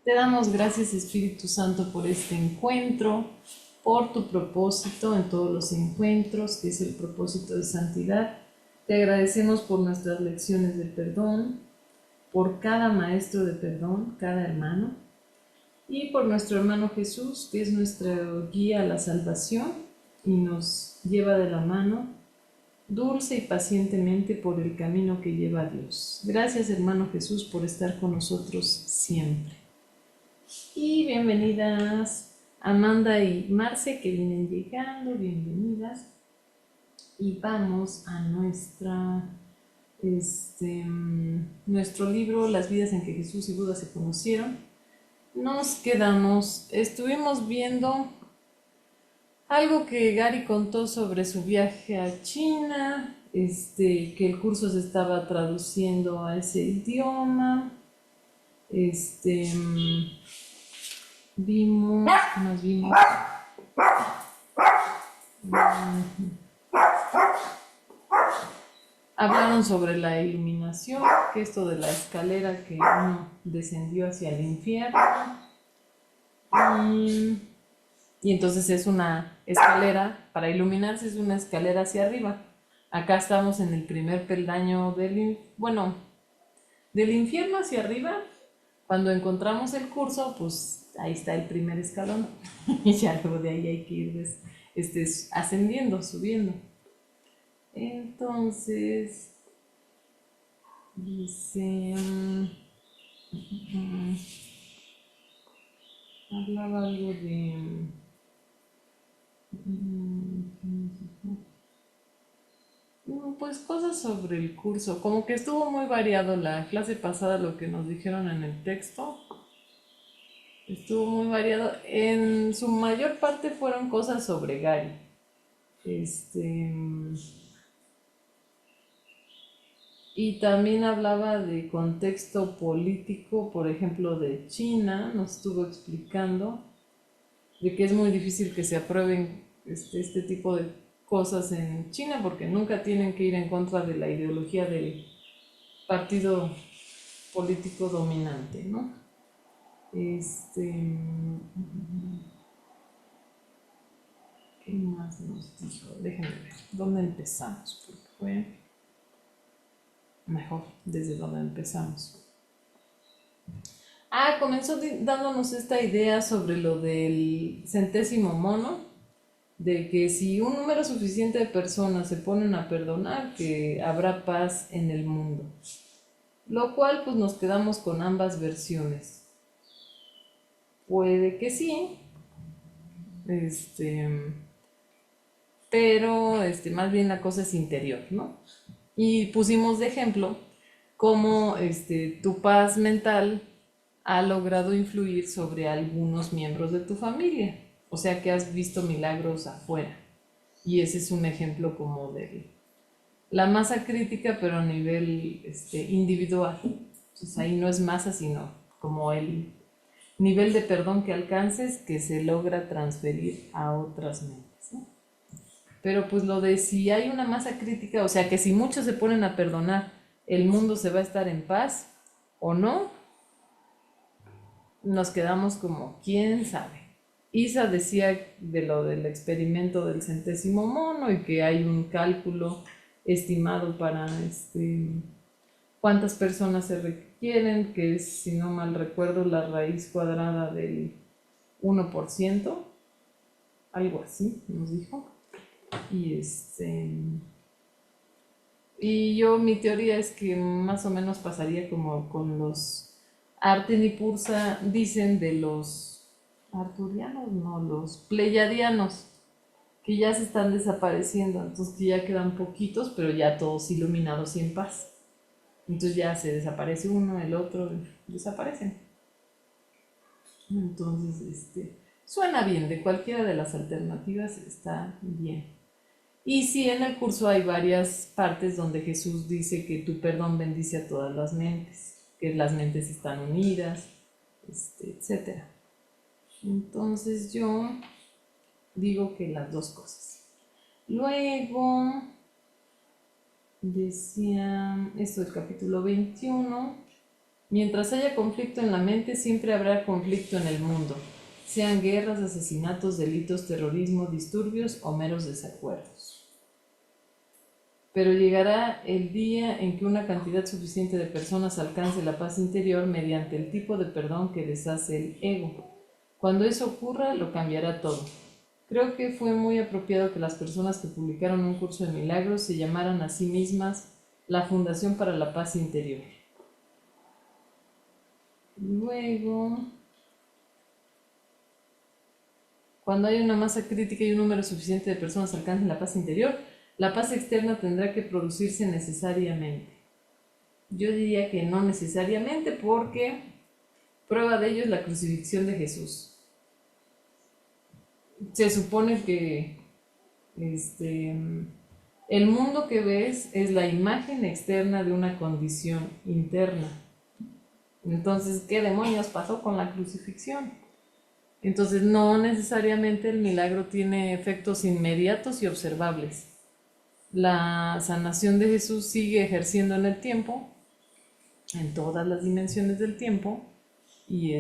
Te damos gracias, Espíritu Santo, por este encuentro, por tu propósito en todos los encuentros, que es el propósito de santidad. Te agradecemos por nuestras lecciones de perdón, por cada maestro de perdón, cada hermano, y por nuestro hermano Jesús, que es nuestra guía a la salvación y nos lleva de la mano dulce y pacientemente por el camino que lleva a Dios. Gracias, hermano Jesús, por estar con nosotros siempre. Y bienvenidas Amanda y Marce, que vienen llegando, bienvenidas. Y vamos a nuestro libro Las vidas en que Jesús y Buda se conocieron. Estuvimos viendo algo que Gary contó sobre su viaje a China, que el curso se estaba traduciendo a ese idioma. Vimos, ¿qué más vimos? Hablaron sobre la iluminación, que esto de la escalera que uno descendió hacia el infierno. Y entonces es una escalera, para iluminarse es una escalera hacia arriba. Acá estamos en el primer peldaño del infierno hacia arriba. Cuando encontramos el curso, pues ahí está el primer escalón. Y ya luego de ahí hay que ir ascendiendo, subiendo. Entonces, dice... hablaba algo de... pues cosas sobre el curso. Como que estuvo muy variado la clase pasada, lo que nos dijeron en el texto. Estuvo muy variado. En su mayor parte fueron cosas sobre Gary. Y también hablaba de contexto político, por ejemplo, de China. Nos estuvo explicando de que es muy difícil que se aprueben este tipo de cosas en China porque nunca tienen que ir en contra de la ideología del partido político dominante, ¿no? ¿Qué más nos dijo? Déjenme ver. ¿Dónde empezamos? Porque fue mejor desde donde empezamos. Comenzó dándonos esta idea sobre lo del centésimo mono, de que si un número suficiente de personas se ponen a perdonar, que habrá paz en el mundo. Lo cual pues nos quedamos con ambas versiones. Puede que sí, pero más bien la cosa es interior, ¿no? Y pusimos de ejemplo cómo tu paz mental ha logrado influir sobre algunos miembros de tu familia. O sea que has visto milagros afuera. Y ese es un ejemplo como de la masa crítica, pero a nivel individual. Entonces ahí no es masa, sino como el nivel de perdón que alcances que se logra transferir a otras mentes, ¿no? Pero pues lo de si hay una masa crítica, o sea que si muchos se ponen a perdonar, el mundo se va a estar en paz o no, nos quedamos como, ¿quién sabe? Isa decía de lo del experimento del centésimo mono y que hay un cálculo estimado para cuántas personas se requieren, que es, si no mal recuerdo, la raíz cuadrada del 1%, algo así nos dijo. Y mi teoría es que más o menos pasaría como con los Arten y Pursa dicen de los arturianos, no, los pleyadianos, que ya se están desapareciendo, entonces que ya quedan poquitos, pero ya todos iluminados y en paz. Entonces ya se desaparece uno, el otro, desaparecen. Entonces, suena bien, de cualquiera de las alternativas está bien. Y sí, en el curso hay varias partes donde Jesús dice que tu perdón bendice a todas las mentes, que las mentes están unidas, etc. Entonces yo digo que las dos cosas. Luego decía esto del capítulo 21, Mientras haya conflicto en la mente, siempre habrá conflicto en el mundo, sean guerras, asesinatos, delitos, terrorismo, disturbios o meros desacuerdos. Pero llegará el día en que una cantidad suficiente de personas alcance la paz interior mediante el tipo de perdón que deshace el ego. Cuando eso ocurra, lo cambiará todo. Creo que fue muy apropiado que las personas que publicaron un curso de milagros se llamaran a sí mismas la Fundación para la Paz Interior. Luego, cuando haya una masa crítica y un número suficiente de personas alcancen la paz interior, la paz externa tendrá que producirse necesariamente. Yo diría que no necesariamente, porque prueba de ello es la crucifixión de Jesús. Se supone que el mundo que ves es la imagen externa de una condición interna. Entonces, ¿qué demonios pasó con la crucifixión? Entonces, no necesariamente el milagro tiene efectos inmediatos y observables. La sanación de Jesús sigue ejerciendo en el tiempo, en todas las dimensiones del tiempo, y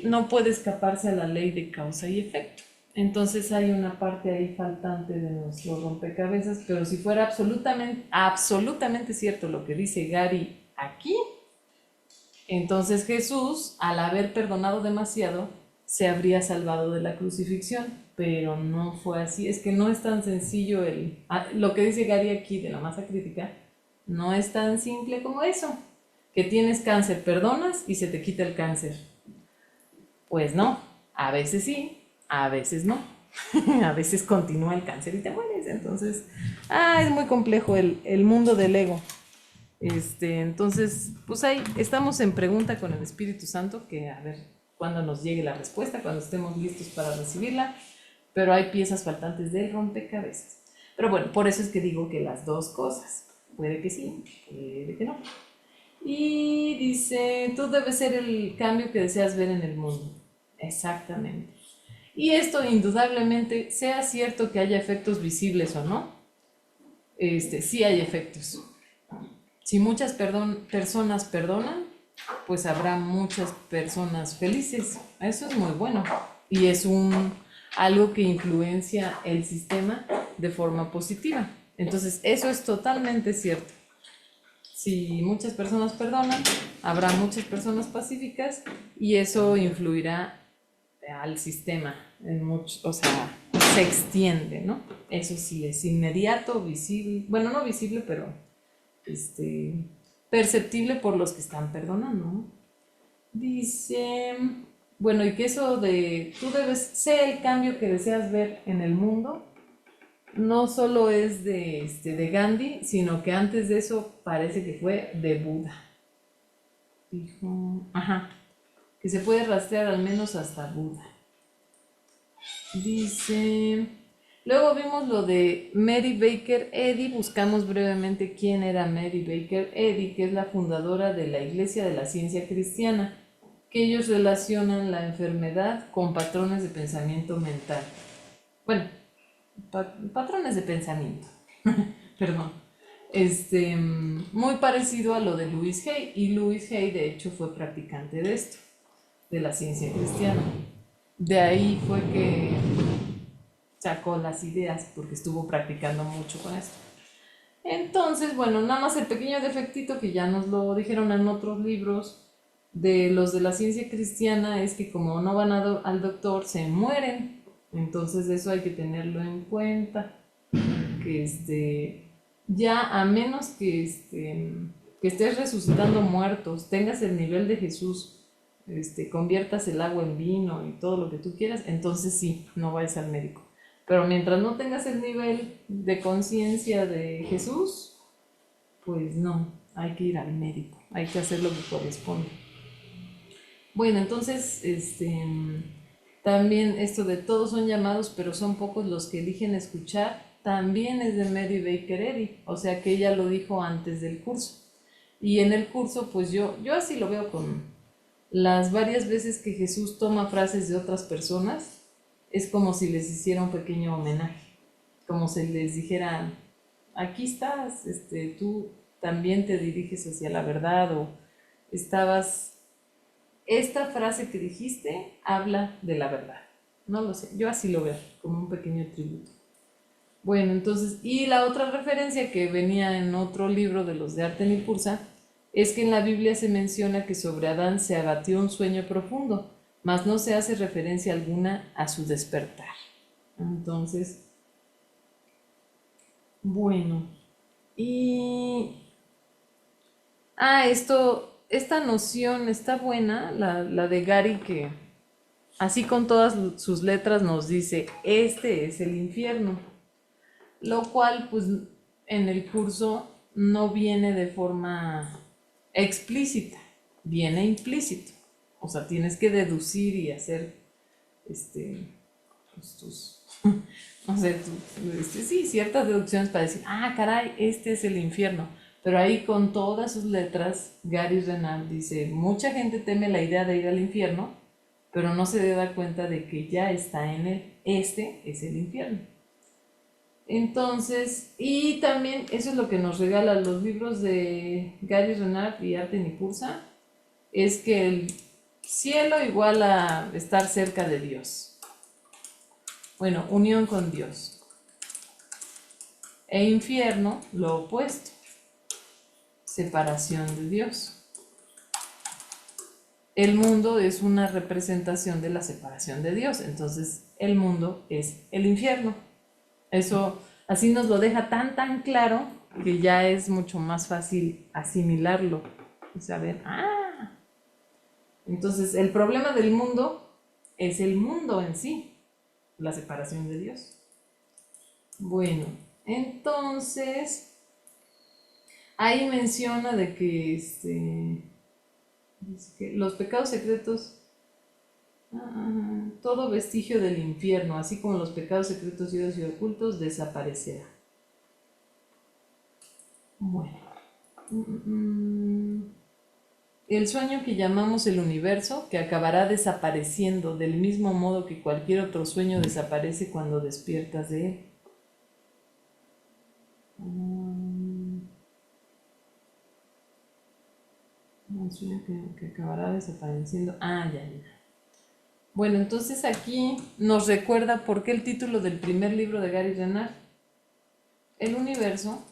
no puede escaparse a la ley de causa y efecto. Entonces hay una parte ahí faltante de nuestro rompecabezas, pero si fuera absolutamente cierto lo que dice Gary aquí, entonces Jesús, al haber perdonado demasiado, se habría salvado de la crucifixión, pero no fue así. Es que no es tan sencillo lo que dice Gary aquí de la masa crítica, no es tan simple como eso, que tienes cáncer, perdonas y se te quita el cáncer. Pues no, a veces sí, a veces no. A veces continúa el cáncer y te mueres. Entonces, es muy complejo el mundo del ego. Entonces, pues ahí estamos en pregunta con el Espíritu Santo, que a ver cuándo nos llegue la respuesta, cuando estemos listos para recibirla, pero hay piezas faltantes del rompecabezas. Pero bueno, por eso es que digo que las dos cosas, puede que sí, puede que no. Y dice, tú debes ser el cambio que deseas ver en el mundo. Exactamente. Y esto indudablemente, sea cierto que haya efectos visibles o no, sí hay efectos. Si muchas personas perdonan, pues habrá muchas personas felices. Eso es muy bueno. Y es algo que influencia el sistema de forma positiva. Entonces, eso es totalmente cierto. Si muchas personas perdonan, habrá muchas personas pacíficas y eso influirá al sistema o sea, se extiende, ¿no? Eso sí es inmediato, visible, bueno, no visible, pero perceptible por los que están perdonando, ¿no? Dice, bueno, y que eso de tú debes ser el cambio que deseas ver en el mundo, no solo es de Gandhi, sino que antes de eso parece que fue de Buda. Dijo, que se puede rastrear al menos hasta Buda. Dice, luego vimos lo de Mary Baker Eddy, buscamos brevemente quién era Mary Baker Eddy, que es la fundadora de la Iglesia de la Ciencia Cristiana, que ellos relacionan la enfermedad con patrones de pensamiento mental. Bueno, patrones de pensamiento, perdón. Muy parecido a lo de Louis Hay, y Louis Hay de hecho fue practicante de esto, de la ciencia cristiana. De ahí fue que sacó las ideas, porque estuvo practicando mucho con esto. Entonces, bueno, nada más el pequeño defectito que ya nos lo dijeron en otros libros de los de la ciencia cristiana es que como no van al doctor, se mueren. Entonces eso hay que tenerlo en cuenta, que ya a menos que estés resucitando muertos, tengas el nivel de Jesús, conviertas el agua en vino y todo lo que tú quieras, entonces sí, no vayas al médico. Pero mientras no tengas el nivel de conciencia de Jesús, pues no, hay que ir al médico, hay que hacer lo que corresponde. Bueno, entonces, también esto de todos son llamados, pero son pocos los que eligen escuchar, también es de Mary Baker Eddy, o sea que ella lo dijo antes del curso. Y en el curso, pues yo así lo veo con las varias veces que Jesús toma frases de otras personas, es como si les hiciera un pequeño homenaje, como si les dijera, aquí estás, tú también te diriges hacia la verdad o estabas... Esta frase que dijiste habla de la verdad. No lo sé, yo así lo veo, como un pequeño tributo. Bueno, entonces, y la otra referencia que venía en otro libro de los de Arten y Pursa es que en la Biblia se menciona que sobre Adán se abatió un sueño profundo, mas no se hace referencia alguna a su despertar. Entonces, bueno, y... esta noción está buena, la de Gary, que así con todas sus letras nos dice, este es el infierno, lo cual pues en el curso no viene de forma explícita, viene implícito. O sea, tienes que deducir y hacer pues, tus, no sé, sí, ciertas deducciones para decir, ah, caray, este es el infierno. Pero ahí con todas sus letras, Gary Renard dice, mucha gente teme la idea de ir al infierno, pero no se da cuenta de que ya está en él. Este es el infierno. Entonces, y también eso es lo que nos regalan los libros de Gary Renard y Arten y Pursa, es que el cielo igual a estar cerca de Dios. Bueno, unión con Dios. E infierno, lo opuesto, separación de Dios. El mundo es una representación de la separación de Dios, entonces el mundo es el infierno. Eso así nos lo deja tan claro que ya es mucho más fácil asimilarlo y saber, entonces el problema del mundo es el mundo en sí, la separación de Dios. Bueno, entonces ahí menciona de que dice que los pecados secretos, todo vestigio del infierno, así como los pecados secretos y ocultos, desaparecerá. Bueno, el sueño que llamamos el universo, que acabará desapareciendo del mismo modo que cualquier otro sueño desaparece cuando despiertas de él. Un sueño que acabará desapareciendo. Ya. Bueno, entonces aquí nos recuerda por qué el título del primer libro de Gary Renard. El universo.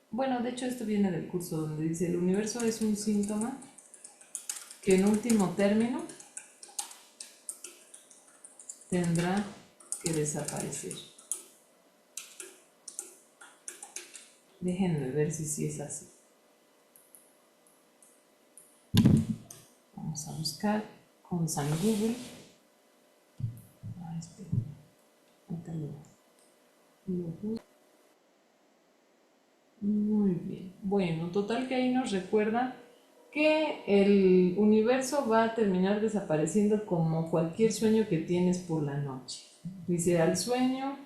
Bueno, de hecho esto viene del curso donde dice el universo es un síntoma que en último término tendrá que desaparecer. Déjenme ver si sí es así. Vamos a buscar con San Google. Esperen. Ahorita lo Muy bien. Bueno, total que ahí nos recuerda que el universo va a terminar desapareciendo como cualquier sueño que tienes por la noche. Dice, el sueño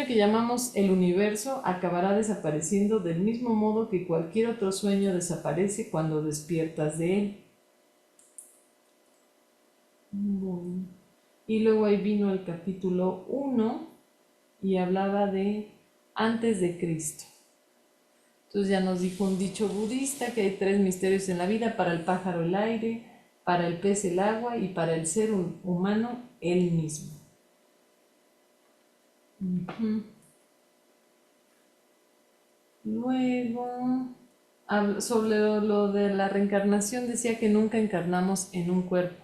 que llamamos el universo acabará desapareciendo del mismo modo que cualquier otro sueño desaparece cuando despiertas de él. Bueno. Y luego ahí vino el capítulo 1 y hablaba de antes de Cristo. Entonces ya nos dijo un dicho budista que hay 3 misterios en la vida: para el pájaro el aire, para el pez el agua y para el ser humano él mismo. Luego, sobre lo de la reencarnación, decía que nunca encarnamos en un cuerpo.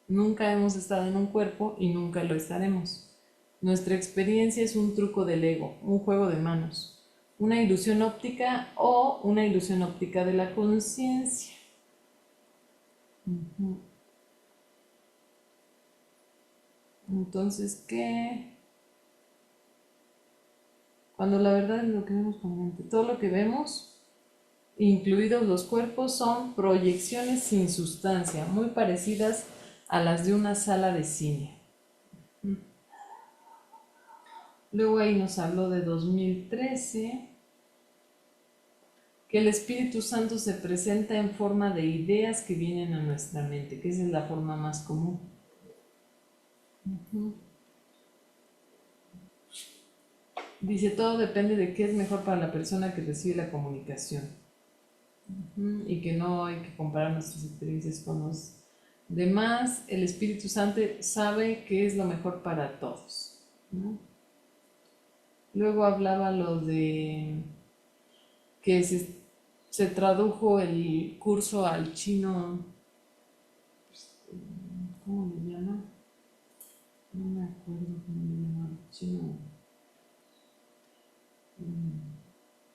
Nunca hemos estado en un cuerpo y nunca lo estaremos. Nuestra experiencia es un truco del ego, un juego de manos, una ilusión óptica o una ilusión óptica de la conciencia. Entonces, ¿qué? Cuando la verdad es lo que vemos con mente. Todo lo que vemos, incluidos los cuerpos, son proyecciones sin sustancia, muy parecidas a las de una sala de cine. Luego ahí nos habló de 2013, que el Espíritu Santo se presenta en forma de ideas que vienen a nuestra mente, que esa es la forma más común. Dice, todo depende de qué es mejor para la persona que recibe la comunicación. Y que no hay que comparar nuestras experiencias con los demás. El Espíritu Santo sabe qué es lo mejor para todos, ¿no? Luego hablaba lo de que se tradujo el curso al chino. ¿Cómo le llama? No me acuerdo cómo le llama. Chino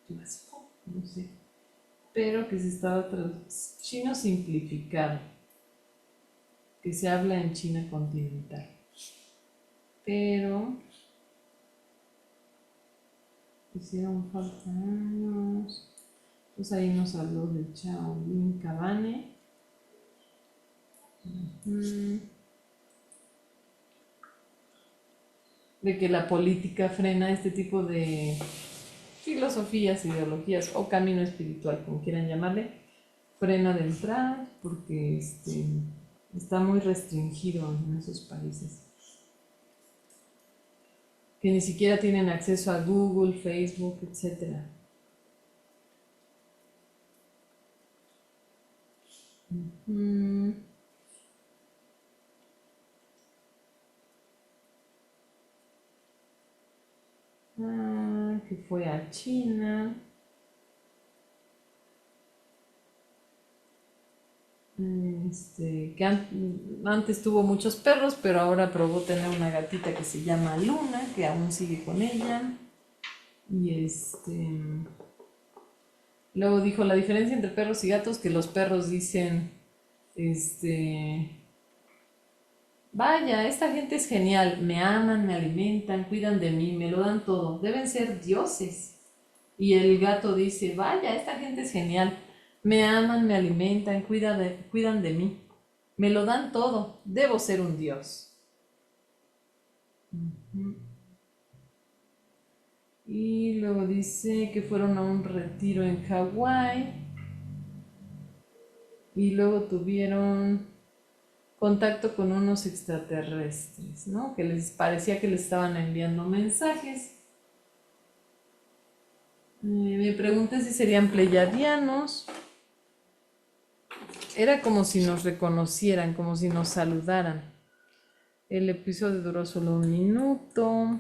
clásico, no sé. Pero que se estaba traduciendo. Chino simplificado, que se habla en China continental. Pero hicieron falta años. Pues ahí nos habló de Shaolin Cabane. De que la política frena este tipo de filosofías, ideologías o camino espiritual, como quieran llamarle, frena de entrar porque está muy restringido en esos países. Que ni siquiera tienen acceso a Google, Facebook, etc. Que fue a China. Que antes tuvo muchos perros, pero ahora probó tener una gatita que se llama Luna, que aún sigue con ella. Y luego dijo la diferencia entre perros y gatos, que los perros dicen, vaya, esta gente es genial, me aman, me alimentan, cuidan de mí, me lo dan todo, deben ser dioses. Y el gato dice, vaya, esta gente es genial, me aman, me alimentan, cuidan de mí, me lo dan todo, debo ser un dios. Y luego dice que fueron a un retiro en Hawái y luego tuvieron contacto con unos extraterrestres, ¿no? Que les parecía que les estaban enviando mensajes. Me pregunté si serían pleyadianos. Era como si nos reconocieran, como si nos saludaran. El episodio duró solo 1 minuto.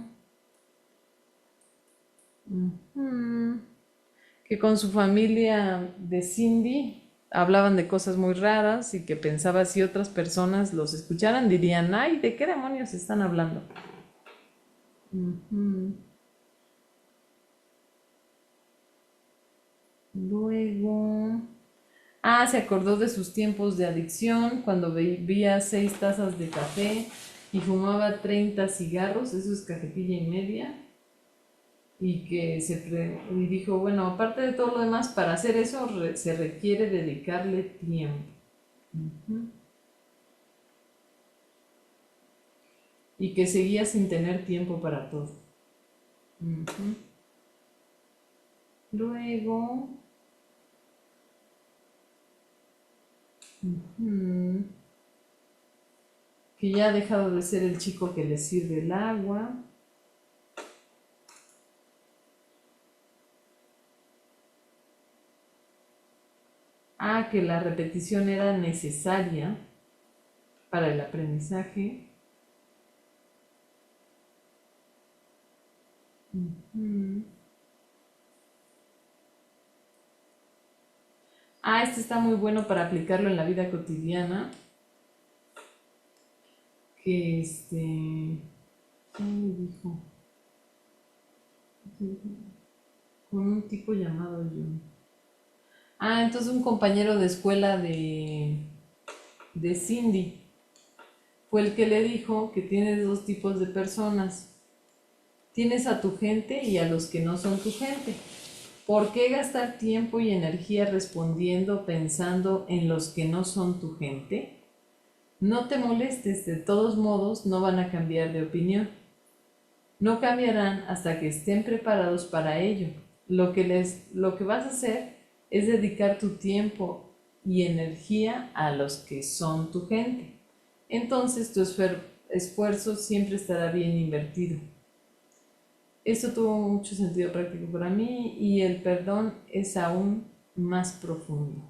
Que con su familia de Cindy hablaban de cosas muy raras y que pensaba si otras personas los escucharan dirían, ay, ¿de qué demonios están hablando? Luego... se acordó de sus tiempos de adicción cuando bebía 6 tazas de café y fumaba 30 cigarros, eso es cajetilla y media. Y que y dijo, bueno, aparte de todo lo demás, para hacer eso se requiere dedicarle tiempo. Y que seguía sin tener tiempo para todo. Luego... que ya ha dejado de ser el chico que le sirve el agua. Que la repetición era necesaria para el aprendizaje. Este está muy bueno para aplicarlo en la vida cotidiana. Que ¿quién me dijo? Con un tipo llamado John. Entonces un compañero de escuela de Cindy fue el que le dijo que tienes 2 tipos de personas. Tienes a tu gente y a los que no son tu gente. ¿Por qué gastar tiempo y energía respondiendo, pensando en los que no son tu gente? No te molestes, de todos modos no van a cambiar de opinión. No cambiarán hasta que estén preparados para ello. Lo que vas a hacer es dedicar tu tiempo y energía a los que son tu gente. Entonces tu esfuerzo siempre estará bien invertido. Esto tuvo mucho sentido práctico para mí y el perdón es aún más profundo.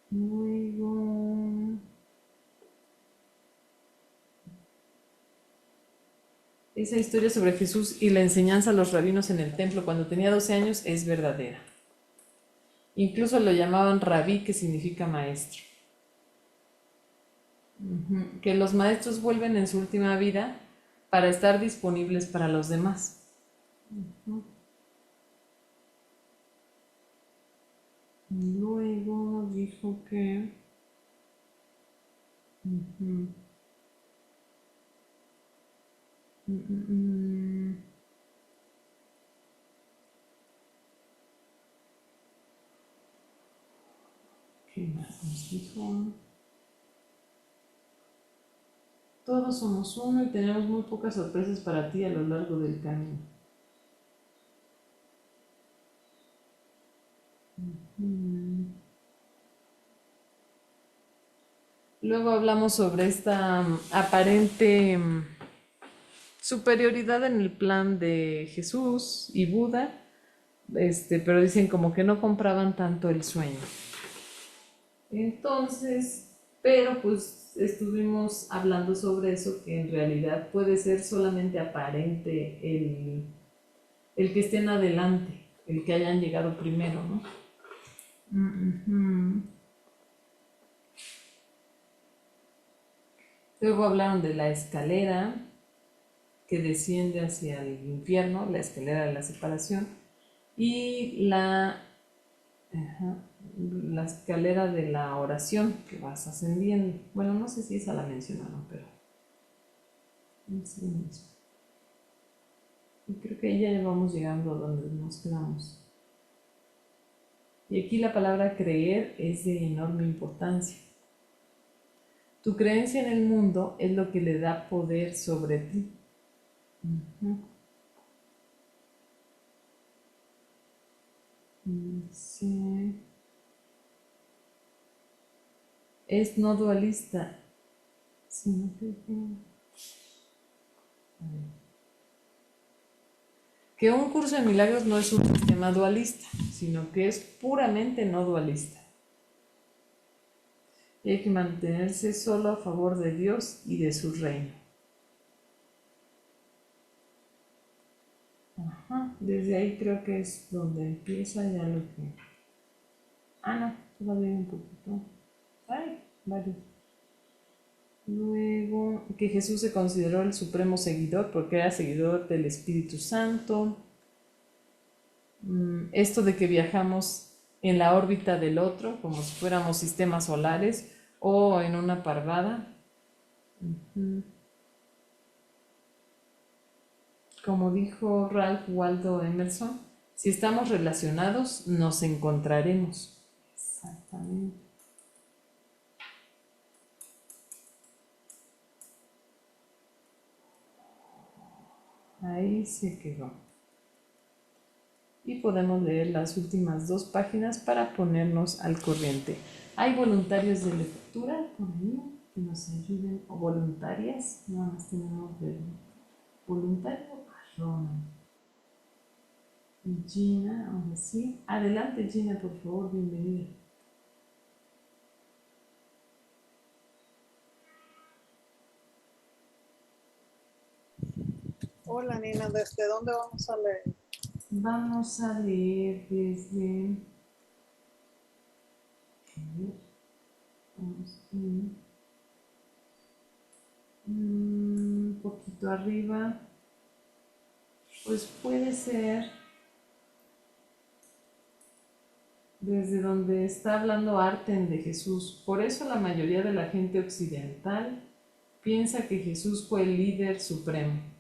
Luego, esa historia sobre Jesús y la enseñanza a los rabinos en el templo cuando tenía 12 años es verdadera. Incluso lo llamaban rabí, que significa maestro. Que los maestros vuelven en su última vida para estar disponibles para los demás. Luego dijo que... ¿Qué más nos dijo? Todos somos uno y tenemos muy pocas sorpresas para ti a lo largo del camino. Luego hablamos sobre esta aparente superioridad en el plan de Jesús y Buda, pero dicen como que no compraban tanto el sueño. Entonces, pero pues estuvimos hablando sobre eso, que en realidad puede ser solamente aparente el que estén adelante, el que hayan llegado primero, ¿no? Luego hablaron de la escalera que desciende hacia el infierno, la escalera de la separación, y la escalera de la oración que vas ascendiendo. Bueno, no sé si esa la mencionaron, pero es lo mismo. Y creo que ya vamos llegando a donde nos quedamos. Y aquí la palabra creer es de enorme importancia. Tu creencia en el mundo es lo que le da poder sobre ti. Sí. Es no dualista. Sí, no creo que un curso de milagros no es un sistema dualista, sino que es puramente no dualista. Y hay que mantenerse solo a favor de Dios y de su reino. Desde ahí creo que es donde empieza ya lo que... no, todavía hay un poquito. Varios. Luego, que Jesús se consideró el supremo seguidor porque era seguidor del Espíritu Santo. Esto de que viajamos en la órbita del otro, como si fuéramos sistemas solares o en una parvada. Como dijo Ralph Waldo Emerson, si estamos relacionados, nos encontraremos. Exactamente. Ahí se quedó. Y podemos leer las últimas 2 páginas para ponernos al corriente. Hay voluntarios de lectura por ahí que nos ayuden, o voluntarias, nada más tenemos de voluntario a Roma. Gina, ahora sí. Adelante Gina, por favor, bienvenida. Hola Nina, ¿desde dónde vamos a leer? Vamos a leer desde... Un poquito arriba. Pues puede ser desde donde está hablando Arten de Jesús. Por eso la mayoría de la gente occidental piensa que Jesús fue el líder supremo.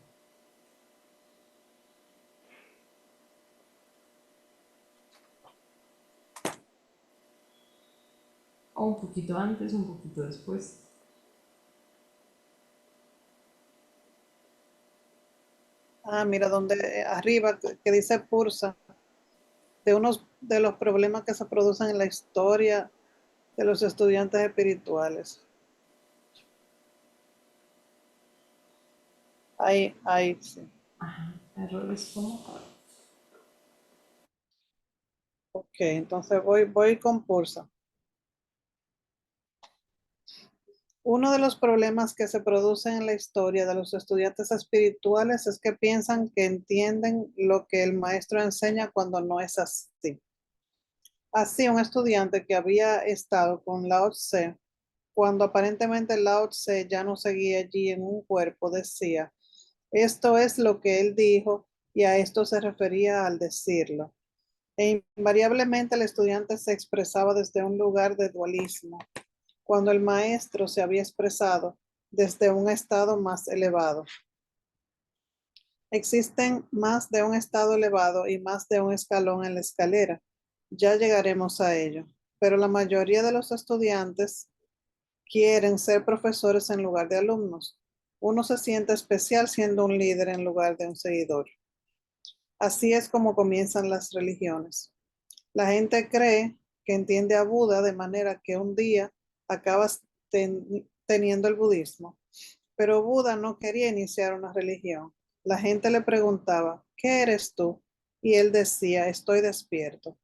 O un poquito antes, un poquito después. Mira, donde arriba que dice Pursa, de unos de los problemas que se producen en la historia de los estudiantes espirituales. Ahí, sí. Ajá, errores como. Ok, entonces voy con Pursa. Uno de los problemas que se producen en la historia de los estudiantes espirituales es que piensan que entienden lo que el maestro enseña cuando no es así. Así, un estudiante que había estado con Lao Tse, cuando aparentemente Lao Tse ya no seguía allí en un cuerpo, decía, esto es lo que él dijo y a esto se refería al decirlo. E invariablemente el estudiante se expresaba desde un lugar de dualismo, cuando el maestro se había expresado desde un estado más elevado. Existen más de un estado elevado y más de un escalón en la escalera. Ya llegaremos a ello. Pero la mayoría de los estudiantes quieren ser profesores en lugar de alumnos. Uno se siente especial siendo un líder en lugar de un seguidor. Así es como comienzan las religiones. La gente cree que entiende a Buda de manera que un día acabas teniendo el budismo. Pero Buda no quería iniciar una religión. La gente le preguntaba, ¿qué eres tú? Y él decía, estoy despierto.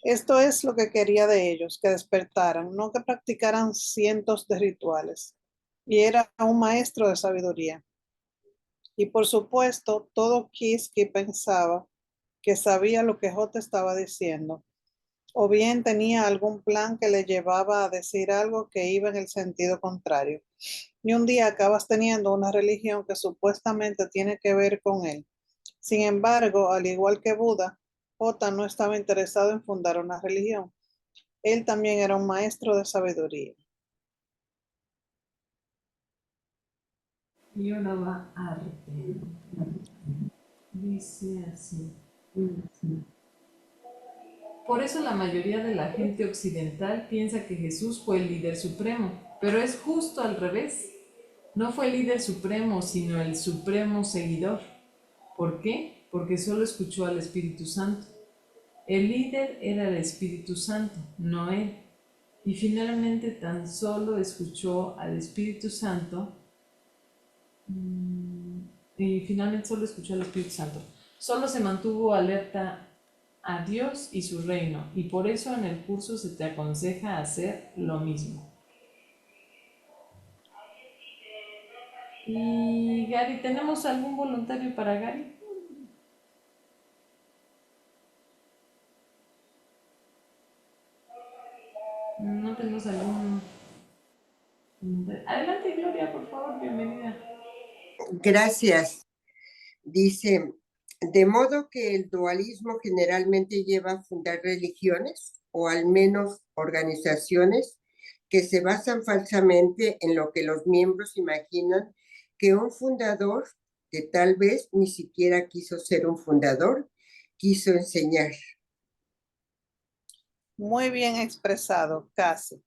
Esto es lo que quería de ellos, que despertaran, no que practicaran cientos de rituales. Y era un maestro de sabiduría. Y por supuesto, todo Kiski pensaba que sabía lo que Jota estaba diciendo, o bien tenía algún plan que le llevaba a decir algo que iba en el sentido contrario. Y un día acabas teniendo una religión que supuestamente tiene que ver con él. Sin embargo, al igual que Buda, Jota no estaba interesado en fundar una religión. Él también era un maestro de sabiduría. Y ahora va arte. Dice así. Por eso la mayoría de la gente occidental piensa que Jesús fue el líder supremo, pero es justo al revés. No fue el líder supremo, sino el supremo seguidor. ¿Por qué? Porque solo escuchó al Espíritu Santo. El líder era el Espíritu Santo, no él. Y finalmente tan solo escuchó al Espíritu Santo. Y finalmente solo escuchó al Espíritu Santo. Solo se mantuvo alerta a Dios y su reino, y por eso en el curso se te aconseja hacer lo mismo. Y Gary, ¿tenemos algún voluntario para Gary? No tenemos algún. Adelante, Gloria, por favor, bienvenida. Gracias. Dice, de modo que el dualismo generalmente lleva a fundar religiones o al menos organizaciones que se basan falsamente en lo que los miembros imaginan que un fundador, que tal vez ni siquiera quiso ser un fundador, quiso enseñar. Muy bien expresado, casi.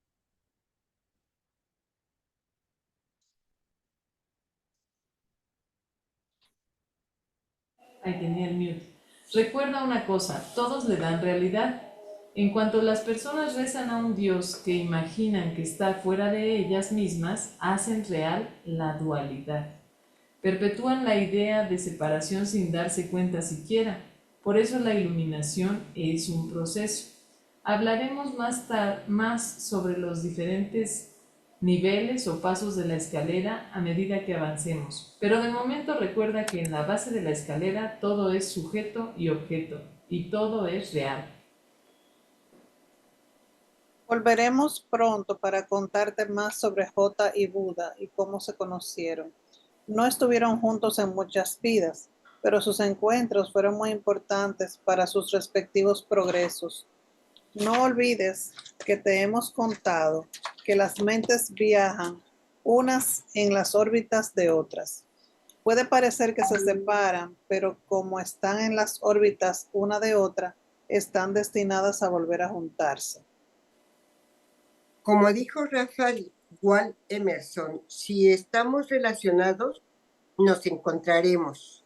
Ahí tenía el mute. Recuerda una cosa, todos le dan realidad. En cuanto las personas rezan a un Dios que imaginan que está fuera de ellas mismas, hacen real la dualidad. Perpetúan la idea de separación sin darse cuenta siquiera. Por eso la iluminación es un proceso. Hablaremos más sobre los diferentes niveles o pasos de la escalera a medida que avancemos. Pero de momento recuerda que en la base de la escalera todo es sujeto y objeto, y todo es real. Volveremos pronto para contarte más sobre Jota y Buda y cómo se conocieron. No estuvieron juntos en muchas vidas, pero sus encuentros fueron muy importantes para sus respectivos progresos. No olvides que te hemos contado que las mentes viajan unas en las órbitas de otras. Puede parecer que se separan, pero como están en las órbitas una de otra, están destinadas a volver a juntarse. Como dijo Rafael Wall Emerson, si estamos relacionados, nos encontraremos.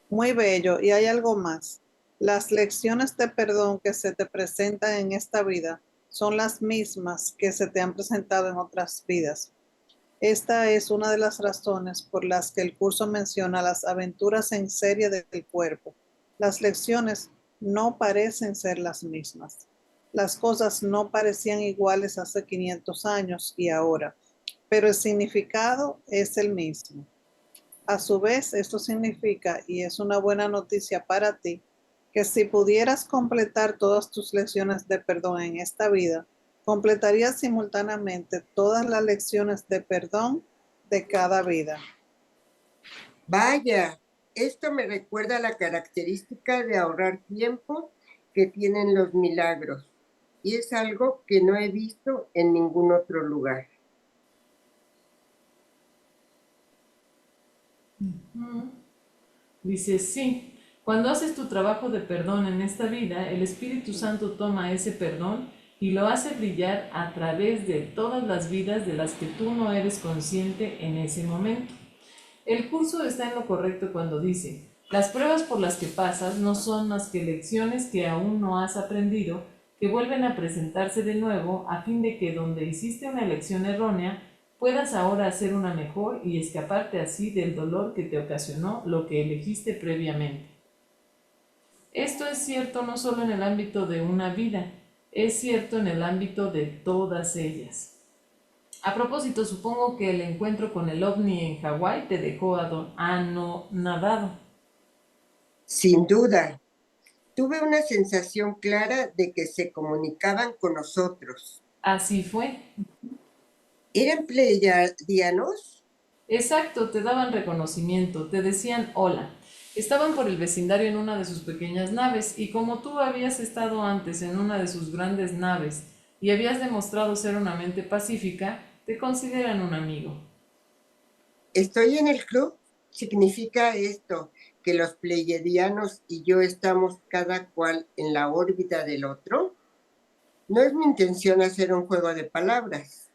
Muy bello, y hay algo más. Las lecciones de perdón que se te presentan en esta vida son las mismas que se te han presentado en otras vidas. Esta es una de las razones por las que el curso menciona las aventuras en serie del cuerpo. Las lecciones no parecen ser las mismas. Las cosas no parecían iguales hace 500 años y ahora, pero el significado es el mismo. A su vez, esto significa, y es una buena noticia para ti, que si pudieras completar todas tus lecciones de perdón en esta vida, completarías simultáneamente todas las lecciones de perdón de cada vida. Vaya, esto me recuerda a la característica de ahorrar tiempo que tienen los milagros, y es algo que no he visto en ningún otro lugar. Dice, sí, cuando haces tu trabajo de perdón en esta vida, el Espíritu Santo toma ese perdón y lo hace brillar a través de todas las vidas de las que tú no eres consciente en ese momento. El curso está en lo correcto cuando dice, las pruebas por las que pasas no son más que lecciones que aún no has aprendido, que vuelven a presentarse de nuevo a fin de que donde hiciste una elección errónea, puedas ahora hacer una mejor y escaparte así del dolor que te ocasionó lo que elegiste previamente. Esto es cierto no solo en el ámbito de una vida, es cierto en el ámbito de todas ellas. A propósito, supongo que el encuentro con el ovni en Hawái te dejó anonadado. Sin duda, tuve una sensación clara de que se comunicaban con nosotros. Así fue. ¿Eran pleiadianos? Exacto, te daban reconocimiento, te decían hola. Estaban por el vecindario en una de sus pequeñas naves y como tú habías estado antes en una de sus grandes naves y habías demostrado ser una mente pacífica, te consideran un amigo. ¿Estoy en el club? ¿Significa esto que los pleiadianos y yo estamos cada cual en la órbita del otro? No es mi intención hacer un juego de palabras.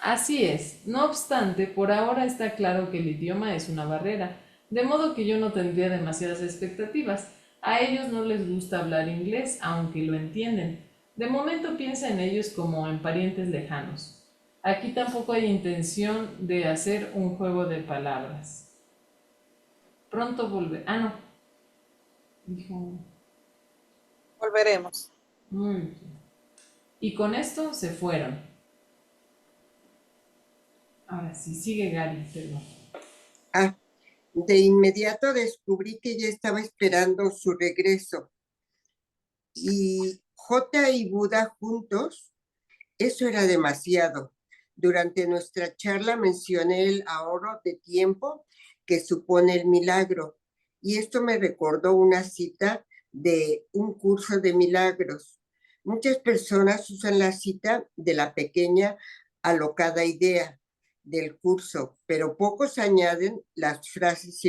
Así es. No obstante, por ahora está claro que el idioma es una barrera, de modo que yo no tendría demasiadas expectativas. A ellos no les gusta hablar inglés, aunque lo entienden. De momento piensa en ellos como en parientes lejanos. Aquí tampoco hay intención de hacer un juego de palabras. Pronto volveré. Ah, no. Dijo. Volveremos. Muy bien. Y con esto se fueron. Ahora sí, sigue Gary, perdón. Ah, de inmediato descubrí que ella estaba esperando su regreso. Y J y Buda juntos, eso era demasiado. Durante nuestra charla mencioné el ahorro de tiempo que supone el milagro. Y esto me recordó una cita de un curso de milagros. Muchas personas usan la cita de la pequeña alocada idea del curso, pero pocos añaden las frases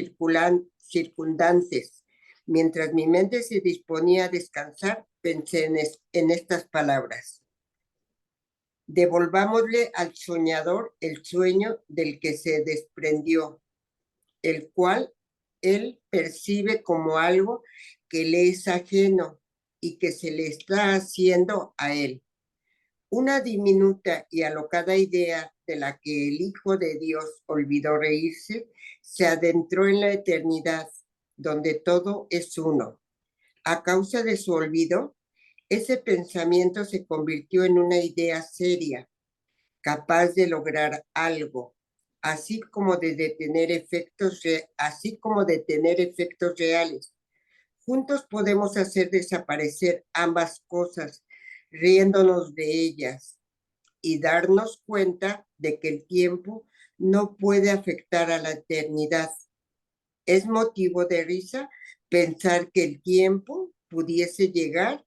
circundantes. Mientras mi mente se disponía a descansar, pensé en estas palabras. Devolvámosle al soñador el sueño del que se desprendió, el cual él percibe como algo que le es ajeno y que se le está haciendo a él. Una diminuta y alocada idea de la que el Hijo de Dios olvidó reírse, se adentró en la eternidad, donde todo es uno. A causa de su olvido, ese pensamiento se convirtió en una idea seria, capaz de lograr algo, así como de tener efectos reales. Juntos podemos hacer desaparecer ambas cosas, riéndonos de ellas y darnos cuenta de que el tiempo no puede afectar a la eternidad. Es motivo de risa pensar que el tiempo pudiese llegar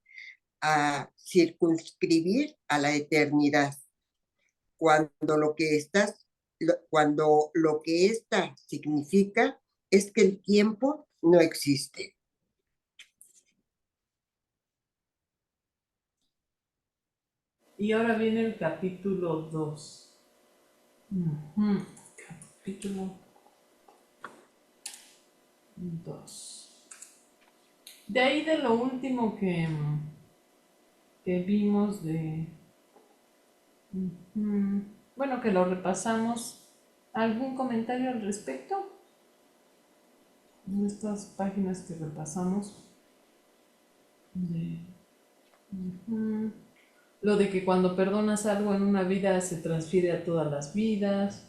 a circunscribir a la eternidad, cuando cuando lo que esta significa es que el tiempo no existe. Y ahora viene el capítulo 2. Capítulo 2. De ahí de lo último que vimos bueno, que lo repasamos, ¿Algún comentario al respecto? En estas páginas que repasamos. Ujú. Lo de que cuando perdonas algo en una vida se transfiere a todas las vidas.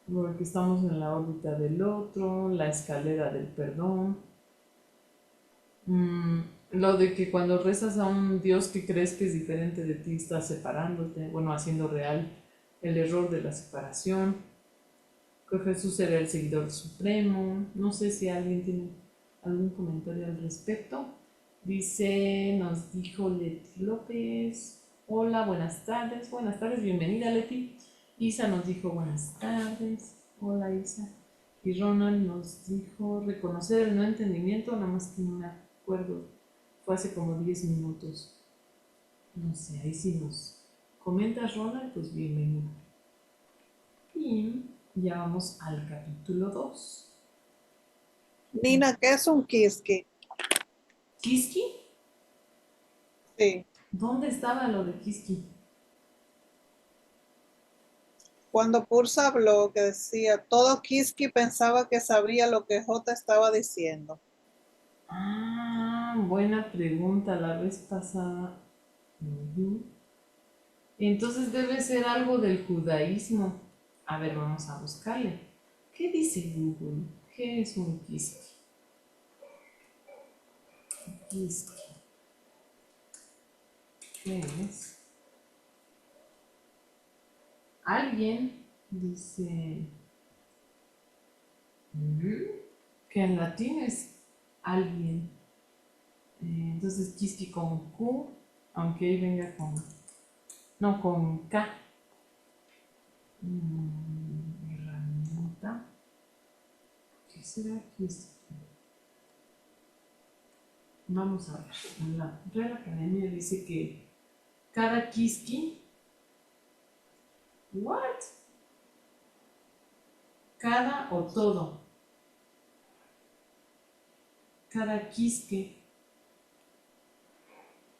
Lo de que estamos en la órbita del otro, la escalera del perdón. Lo de que cuando rezas a un Dios que crees que es diferente de ti, estás separándote, bueno, haciendo real el error de la separación. Que Jesús era el seguidor supremo. No sé si alguien tiene algún comentario al respecto. Dice, nos dijo Leti López. Hola, buenas tardes. Buenas tardes, bienvenida Leti. Isa nos dijo buenas tardes. Hola Isa. Y Ronald nos dijo reconocer el no entendimiento, nada más que no me acuerdo. Fue hace como 10 minutos. No sé, ahí sí nos comentas Ronald, pues bienvenido. Y ya vamos al capítulo 2. Nina, ¿qué es un kiski? ¿Kiski? Sí. ¿Dónde estaba lo de Kiski? Cuando Pursa habló, que decía, todo kiski pensaba que sabía lo que J estaba diciendo. Ah, buena pregunta la vez pasada. Entonces debe ser algo del judaísmo. A ver, vamos a buscarle. ¿Qué dice Google? ¿Qué es un Kiski? Kiski. ¿Qué es? Alguien dice que en latín es alguien. Entonces Kiski con Q, aunque ahí venga con... No, con K. Herramienta. ¿Qué será Kiski? Vamos a ver. En la Real Academia dice que cada Kiski... ¿What? Cada o todo. Cada quisque.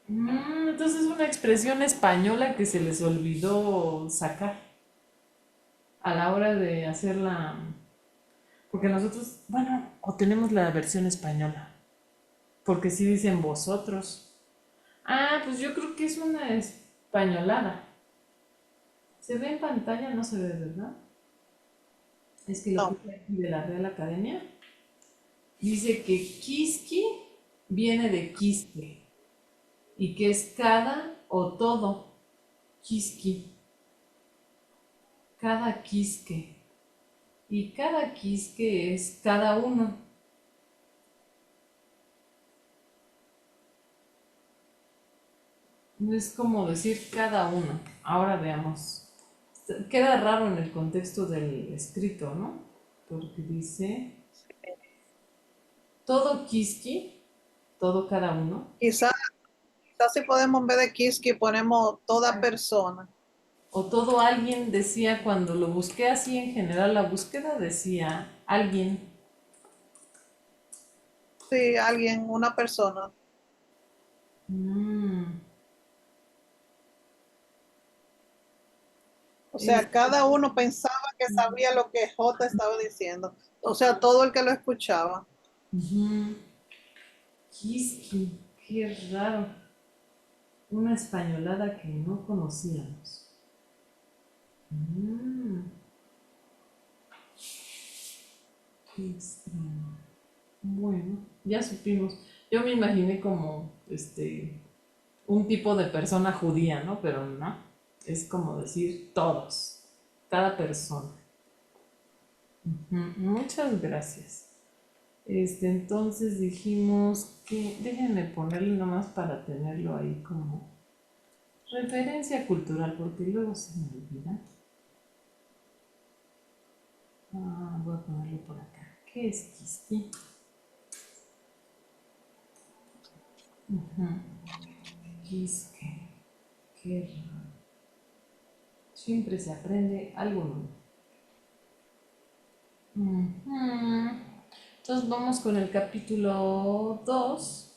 Entonces es una expresión española que se les olvidó sacar a la hora de hacerla. Porque nosotros, bueno, o tenemos la versión española. Porque sí dicen vosotros. Ah, pues yo creo que es una españolada. ¿Se ve en pantalla? No se ve, ¿verdad? Es que lo No, puse aquí de la Real Academia. Dice que quisqui viene de quisque y que es cada o todo. Quisqui. Cada quisque. Y cada quisque es cada uno. Es como decir cada uno. Ahora veamos. Queda raro en el contexto del escrito, ¿no? Porque dice todo quisqui, todo cada uno. quizás si podemos en vez de kiski ponemos toda persona. O todo alguien decía cuando lo busqué así en general, la búsqueda decía alguien. Sí, alguien, una persona. Mm, O es- sea, cada uno pensaba que sabía lo que J estaba diciendo. O sea, todo el que lo escuchaba. ujú. Kiski, qué raro. Una españolada que no conocíamos. Mm, qué extraño. Bueno, ya supimos. Yo me imaginé como un tipo de persona judía, ¿no? Pero no. Es como decir todos, cada persona. Muchas gracias. Entonces dijimos que déjenme ponerle nomás para tenerlo ahí como referencia cultural, porque luego se me olvida. Voy a ponerlo por acá. ¿Qué es Kiski? Kiske. Qué raro. Siempre se aprende algo nuevo. Entonces vamos con el capítulo 2.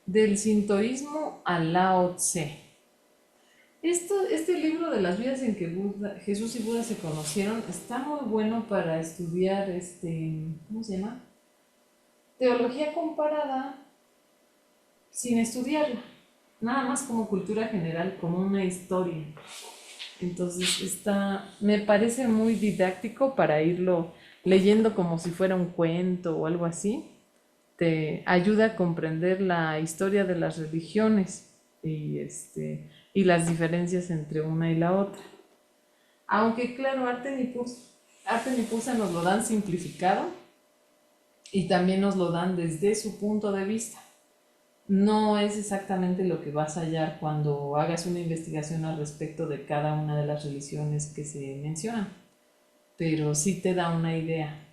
Del sintoísmo a Lao Tse. Este libro de las vidas en que Jesús y Buda se conocieron está muy bueno para estudiar, ¿cómo se llama? Teología comparada sin estudiarla, nada más como cultura general, como una historia. Entonces me parece muy didáctico para irlo leyendo como si fuera un cuento o algo así. Te ayuda a comprender la historia de las religiones y las diferencias entre una y la otra. Aunque claro, Arte y Pulsa nos lo dan simplificado y también nos lo dan desde su punto de vista. No es exactamente lo que vas a hallar cuando hagas una investigación al respecto de cada una de las religiones que se mencionan, pero sí te da una idea.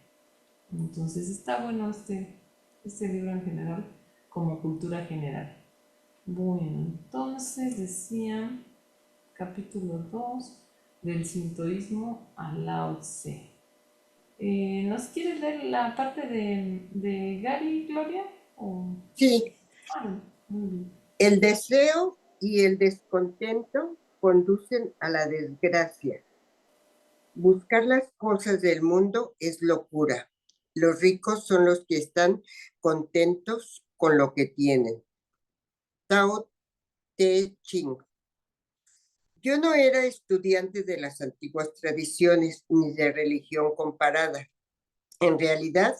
Entonces está bueno este libro en general, como cultura general. Bueno, entonces decía capítulo 2 del sintoísmo a Lao Tse. ¿Nos quieres leer la parte de Gary, Gloria? ¿O? Sí, Ah, muy bien. el deseo y el descontento conducen a la desgracia. Buscar las cosas del mundo es locura. Los ricos son los que están contentos con lo que tienen. Tao Te Ching. Yo no era estudiante de las antiguas tradiciones ni de religión comparada. En realidad,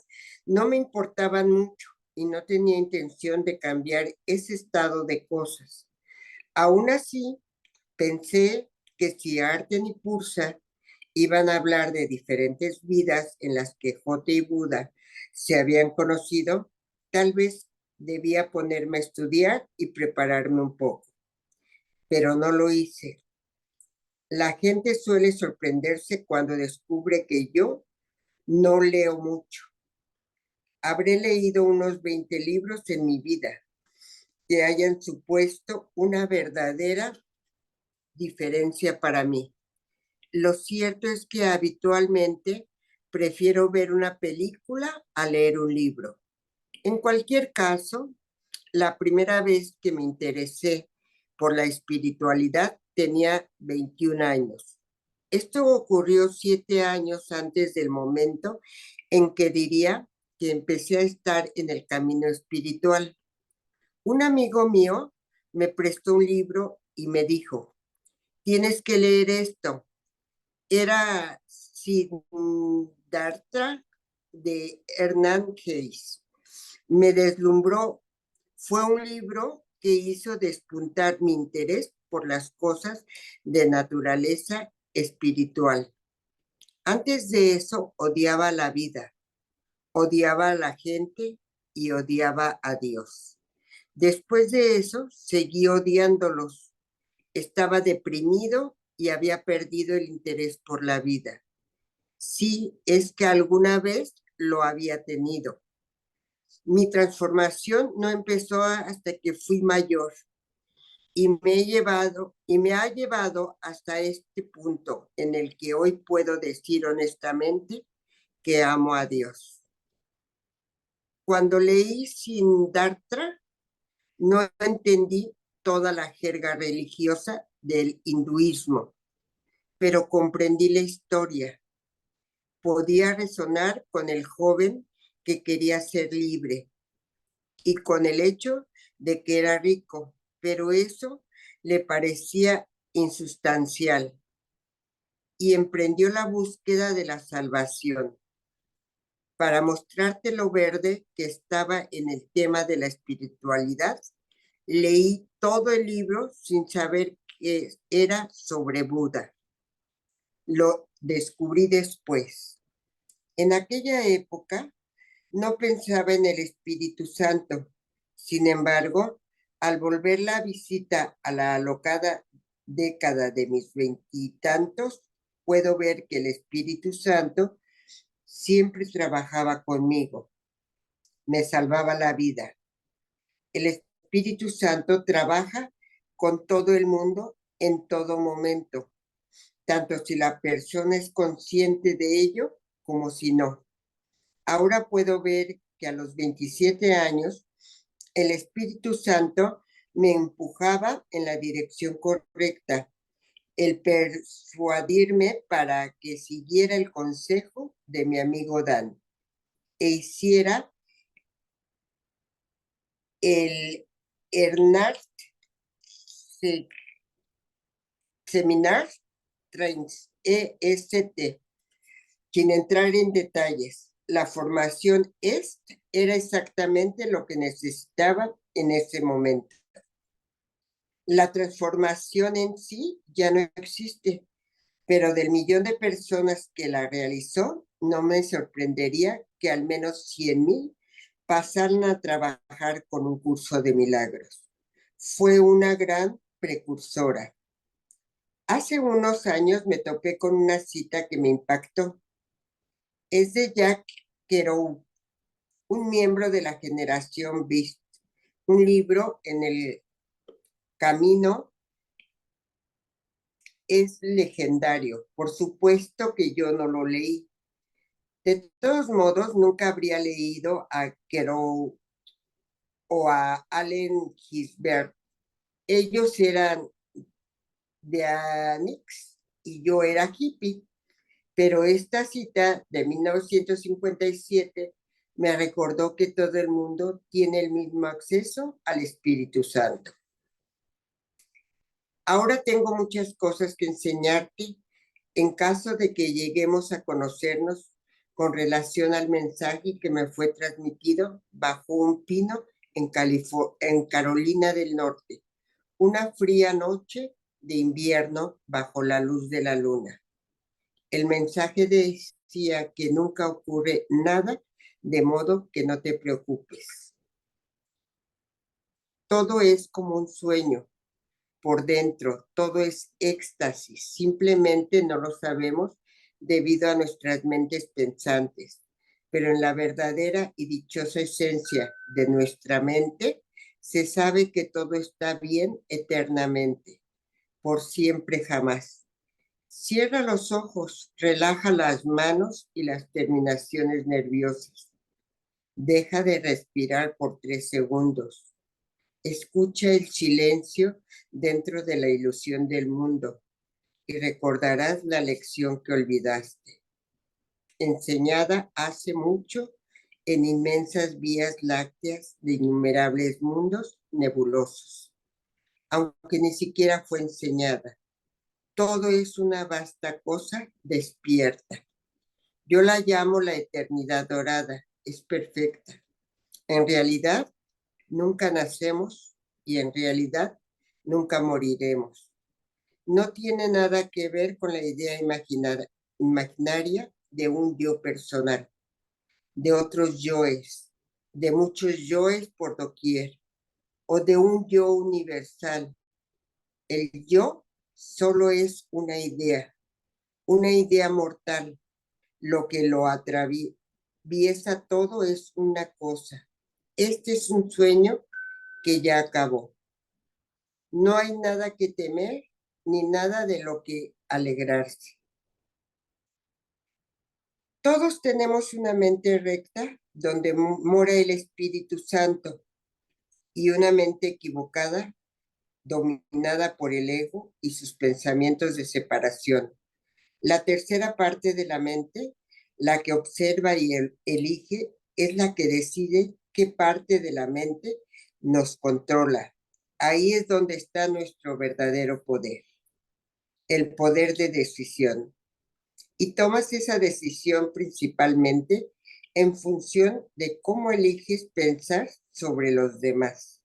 no me importaban mucho y no tenía intención de cambiar ese estado de cosas. Aún así, pensé que si Arten y Pursa iban a hablar de diferentes vidas en las que Jote y Buda se habían conocido, tal vez debía ponerme a estudiar y prepararme un poco, pero no lo hice. La gente suele sorprenderse cuando descubre que yo no leo mucho. Habré leído unos 20 libros en mi vida que hayan supuesto una verdadera diferencia para mí. Lo cierto es que habitualmente prefiero ver una película a leer un libro. En cualquier caso, la primera vez que me interesé por la espiritualidad tenía 21 años. Esto ocurrió 7 años antes del momento en que diría que empecé a estar en el camino espiritual. Un amigo mío me prestó un libro y me dijo, tienes que leer esto. Era Siddhartha de Hernán Hayes. Me deslumbró. Fue un libro que hizo despuntar mi interés por las cosas de naturaleza espiritual. Antes de eso odiaba la vida, odiaba a la gente y odiaba a Dios. Después de eso seguí odiándolos. Estaba deprimido y había perdido el interés por la vida. Sí, es que alguna vez lo había tenido. Mi transformación no empezó hasta que fui mayor y me ha llevado hasta este punto en el que hoy puedo decir honestamente que amo a Dios. Cuando leí Siddhartha, no entendí toda la jerga religiosa del hinduismo, pero comprendí la historia. Podía resonar con el joven que quería ser libre y con el hecho de que era rico, pero eso le parecía insustancial y emprendió la búsqueda de la salvación. Para mostrarte lo verde que estaba en el tema de la espiritualidad, leí todo el libro sin saber que era sobre Buda. Lo descubrí después. En aquella época no pensaba en el Espíritu Santo. Sin embargo, al volver la visita a la alocada década de mis veintitantos, puedo ver que el Espíritu Santo siempre trabajaba conmigo, me salvaba la vida. El Espíritu Santo trabaja con todo el mundo en todo momento, tanto si la persona es consciente de ello como si no. Ahora puedo ver que a los 27 años el Espíritu Santo me empujaba en la dirección correcta el persuadirme para que siguiera el consejo de mi amigo Dan e hiciera el Ernst Seminar Trains, EST, sin entrar en detalles. La formación era exactamente lo que necesitaba en ese momento. La transformación en sí ya no existe, pero del millón de personas que la realizó, no me sorprendería que al menos 100,000 pasaran a trabajar con un curso de milagros. Fue una gran precursora. Hace unos años me topé con una cita que me impactó. Es de Jack Kerouac, un miembro de la generación Beat. Un libro en el camino es legendario. Por supuesto que yo no lo leí. De todos modos, nunca habría leído a Kerouac o a Allen Ginsberg. Ellos eran de Anix y yo era hippie. Pero esta cita de 1957 me recordó que todo el mundo tiene el mismo acceso al Espíritu Santo. Ahora tengo muchas cosas que enseñarte en caso de que lleguemos a conocernos con relación al mensaje que me fue transmitido bajo un pino en Carolina del Norte, una fría noche de invierno bajo la luz de la luna. El mensaje decía que nunca ocurre nada, de modo que no te preocupes. Todo es como un sueño. Por dentro, todo es éxtasis. Simplemente no lo sabemos debido a nuestras mentes pensantes. Pero en la verdadera y dichosa esencia de nuestra mente, se sabe que todo está bien eternamente, por siempre jamás. Cierra los ojos, relaja las manos y las terminaciones nerviosas. Deja de respirar por 3 segundos. Escucha el silencio dentro de la ilusión del mundo y recordarás la lección que olvidaste, enseñada hace mucho en inmensas vías lácteas de innumerables mundos nebulosos, aunque ni siquiera fue enseñada. Todo es una vasta cosa despierta. Yo la llamo la eternidad dorada, es perfecta. En realidad, nunca nacemos y en realidad nunca moriremos. No tiene nada que ver con la idea imaginaria de un yo personal, de otros yoes, de muchos yoes por doquier, o de un yo universal. El yo solo es una idea mortal. Lo que lo atraviesa todo es una cosa. Este es un sueño que ya acabó. No hay nada que temer ni nada de lo que alegrarse. Todos tenemos una mente recta donde mora el Espíritu Santo y una mente equivocada dominada por el ego y sus pensamientos de separación. La tercera parte de la mente, la que observa y elige, es la que decide qué parte de la mente nos controla. Ahí es donde está nuestro verdadero poder, el poder de decisión. Y tomas esa decisión principalmente en función de cómo eliges pensar sobre los demás.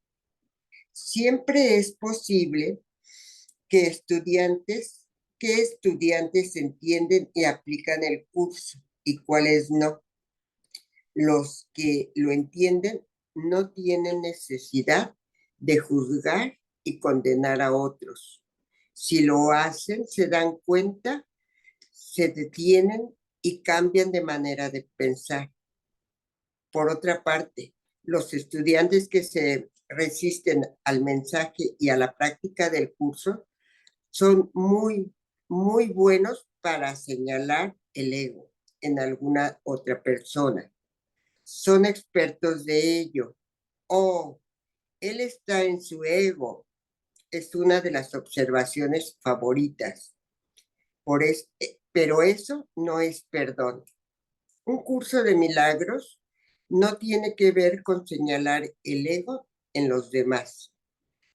Siempre es posible que estudiantes entienden y aplican el curso y cuáles no. Los que lo entienden no tienen necesidad de juzgar y condenar a otros. Si lo hacen, se dan cuenta, se detienen y cambian de manera de pensar. Por otra parte, los estudiantes que se resisten al mensaje y a la práctica del curso son muy, muy buenos para señalar el ego en alguna otra persona. Son expertos de ello. Oh, él está en su ego. es una de las observaciones favoritas. Pero eso no es perdón. Un curso de milagros no tiene que ver con señalar el ego en los demás.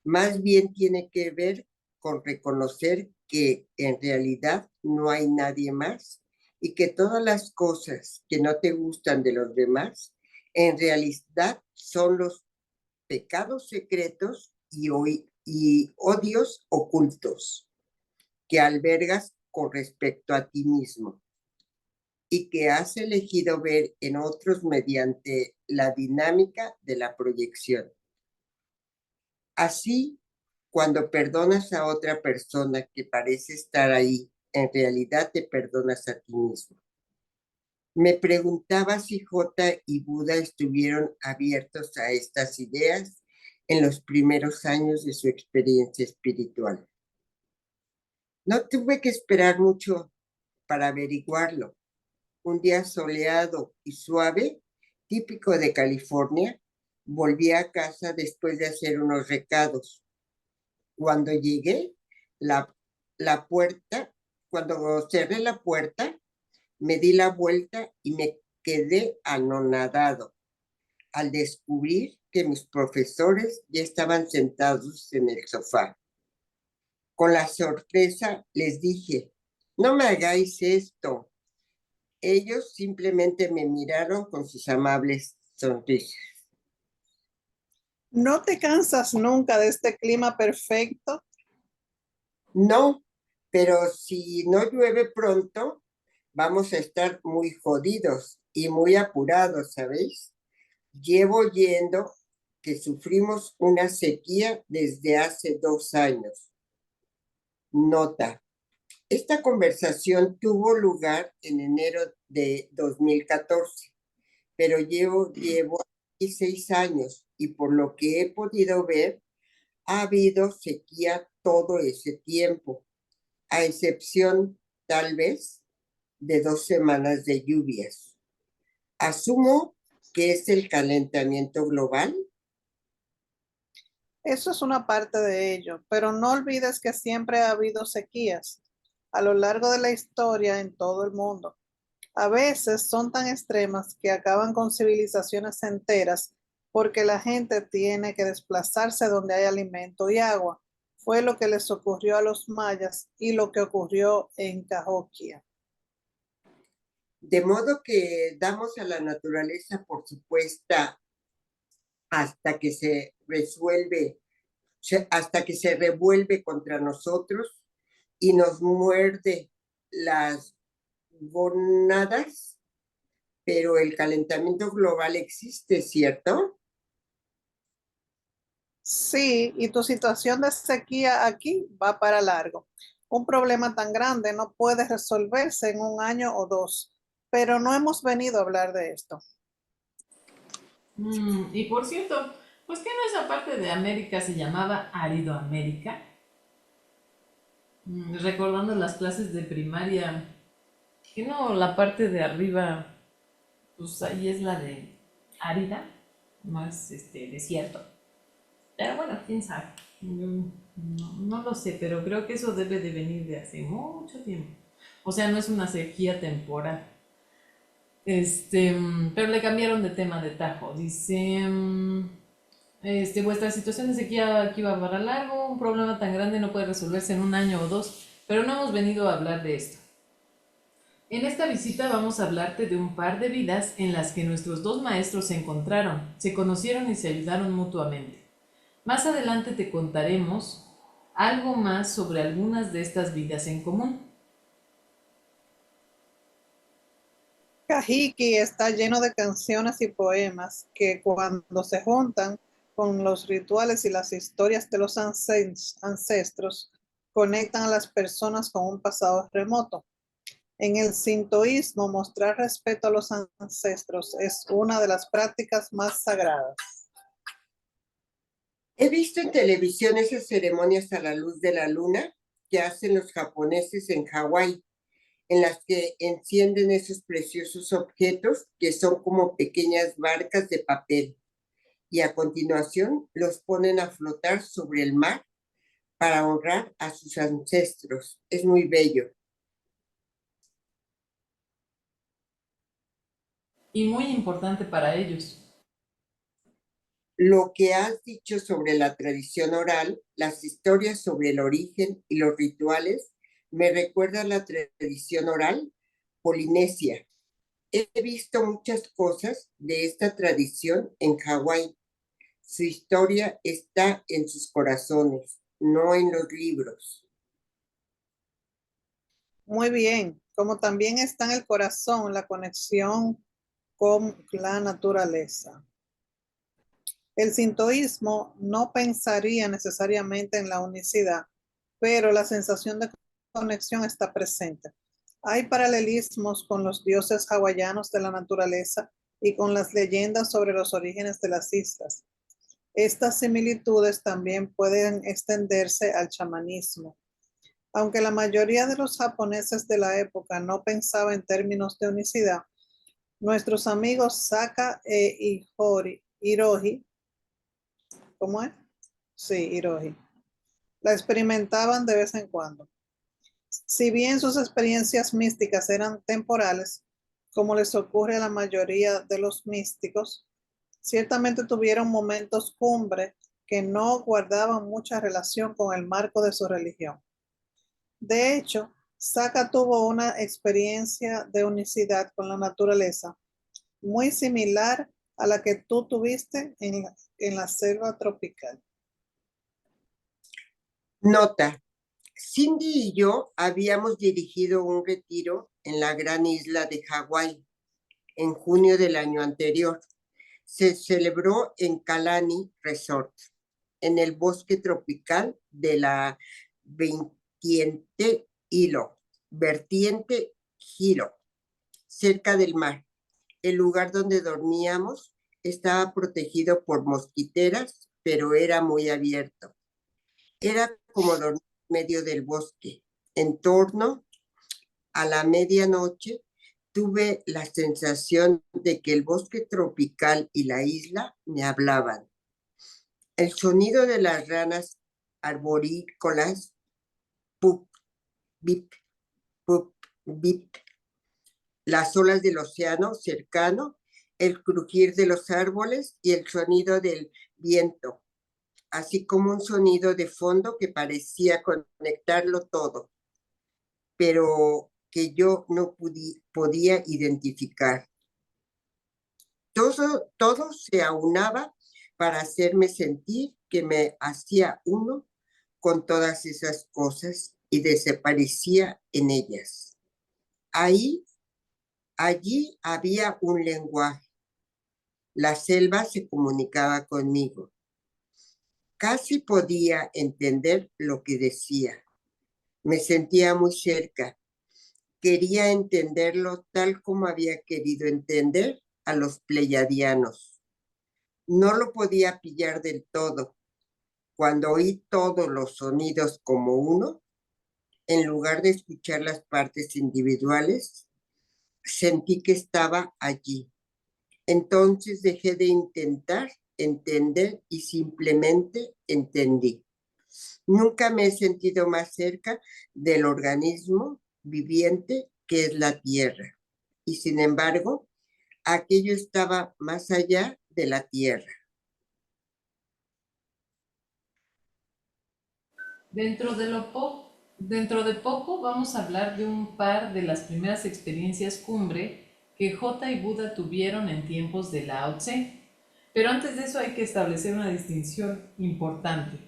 Más bien tiene que ver con reconocer que en realidad no hay nadie más y que todas las cosas que no te gustan de los demás en realidad son los pecados secretos y odios ocultos que albergas con respecto a ti mismo y que has elegido ver en otros mediante la dinámica de la proyección. Así, cuando perdonas a otra persona que parece estar ahí, en realidad te perdonas a ti mismo. Me preguntaba si Jota y Buda estuvieron abiertos a estas ideas en los primeros años de su experiencia espiritual. No tuve que esperar mucho para averiguarlo. Un día soleado y suave, típico de California, volví a casa después de hacer unos recados. Cuando llegué, cuando cerré la puerta, me di la vuelta y me quedé anonadado al descubrir que mis profesores ya estaban sentados en el sofá. Con la sorpresa les dije, no me hagáis esto. Ellos simplemente me miraron con sus amables sonrisas. ¿No te cansas nunca de este clima perfecto? No, pero si no llueve pronto, vamos a estar muy jodidos y muy apurados, ¿sabéis? Llevo oyendo que sufrimos una sequía desde hace 2 años. Nota, esta conversación tuvo lugar en enero de 2014, pero llevo aquí 6 años y por lo que he podido ver, ha habido sequía todo ese tiempo, a excepción, tal vez, de 2 semanas de lluvias. Asumo que es el calentamiento global. Eso es una parte de ello, pero no olvides que siempre ha habido sequías a lo largo de la historia en todo el mundo. A veces son tan extremas que acaban con civilizaciones enteras porque la gente tiene que desplazarse donde hay alimento y agua. Fue lo que les ocurrió a los mayas y lo que ocurrió en Cahokia. De modo que damos a la naturaleza por supuesta hasta que hasta que se revuelve contra nosotros y nos muerde las gónadas, pero el calentamiento global existe, ¿cierto? Sí, y tu situación de sequía aquí va para largo. Un problema tan grande no puede resolverse en un año o dos, pero no hemos venido a hablar de esto. Y por cierto, pues que no esa parte de América se llamaba Aridoamérica. Recordando las clases de primaria, que no, la parte de arriba, pues ahí es la de árida, no es desierto. Pero bueno, quién sabe. No lo sé, pero creo que eso debe de venir de hace mucho tiempo. O sea, no es una sequía temporal. Pero le cambiaron de tema de tajo. Dice, vuestra situación de sequía aquí va para largo, un problema tan grande no puede resolverse en un año o dos, pero no hemos venido a hablar de esto. En esta visita vamos a hablarte de un par de vidas en las que nuestros dos maestros se encontraron, se conocieron y se ayudaron mutuamente. Más adelante te contaremos algo más sobre algunas de estas vidas en común. Kahiki está lleno de canciones y poemas que cuando se juntan con los rituales y las historias de los ancestros, conectan a las personas con un pasado remoto. En el sintoísmo, mostrar respeto a los ancestros es una de las prácticas más sagradas. He visto en televisión esas ceremonias a la luz de la luna que hacen los japoneses en Hawái, en las que encienden esos preciosos objetos que son como pequeñas barcas de papel y a continuación los ponen a flotar sobre el mar para honrar a sus ancestros. Es muy bello. Y muy importante para ellos. Lo que has dicho sobre la tradición oral, las historias sobre el origen y los rituales, me recuerda a la tradición oral polinesia. He visto muchas cosas de esta tradición en Hawái. Su historia está en sus corazones, no en los libros. Muy bien, como también está en el corazón la conexión con la naturaleza. El sintoísmo no pensaría necesariamente en la unicidad, pero la sensación de conexión está presente. Hay paralelismos con los dioses hawaianos de la naturaleza y con las leyendas sobre los orígenes de las islas. Estas similitudes también pueden extenderse al chamanismo. Aunque la mayoría de los japoneses de la época no pensaba en términos de unicidad, nuestros amigos Saka e Hiroji, ¿cómo es? Sí, Hiroji, la experimentaban de vez en cuando. Si bien sus experiencias místicas eran temporales, como les ocurre a la mayoría de los místicos, ciertamente tuvieron momentos cumbre que no guardaban mucha relación con el marco de su religión. De hecho, Saka tuvo una experiencia de unicidad con la naturaleza muy similar a la que tú tuviste en la selva tropical. Nota, Cindy y yo habíamos dirigido un retiro en la gran isla de Hawái en junio del año anterior. Se celebró en Kalani Resort, en el bosque tropical de la vertiente Hilo, cerca del mar. El lugar donde dormíamos estaba protegido por mosquiteras, pero era muy abierto. Era como dormir en medio del bosque. En torno a la medianoche tuve la sensación de que el bosque tropical y la isla me hablaban. El sonido de las ranas arborícolas, pup, bip, pup, bip, las olas del océano cercano, el crujir de los árboles y el sonido del viento, así como un sonido de fondo que parecía conectarlo todo, pero que yo no podía identificar. Todo se aunaba para hacerme sentir que me hacía uno con todas esas cosas y desaparecía en ellas. Allí había un lenguaje. La selva se comunicaba conmigo. Casi podía entender lo que decía. Me sentía muy cerca. Quería entenderlo tal como había querido entender a los pleiadianos. No lo podía pillar del todo. Cuando oí todos los sonidos como uno, en lugar de escuchar las partes individuales, sentí que estaba allí. Entonces dejé de intentar entender y simplemente entendí. Nunca me he sentido más cerca del organismo viviente que es la Tierra. Y sin embargo, aquello estaba más allá de la Tierra. Dentro de poco vamos a hablar de un par de las primeras experiencias cumbre que Jota y Buda tuvieron en tiempos de Lao Tse. Pero antes de eso hay que establecer una distinción importante.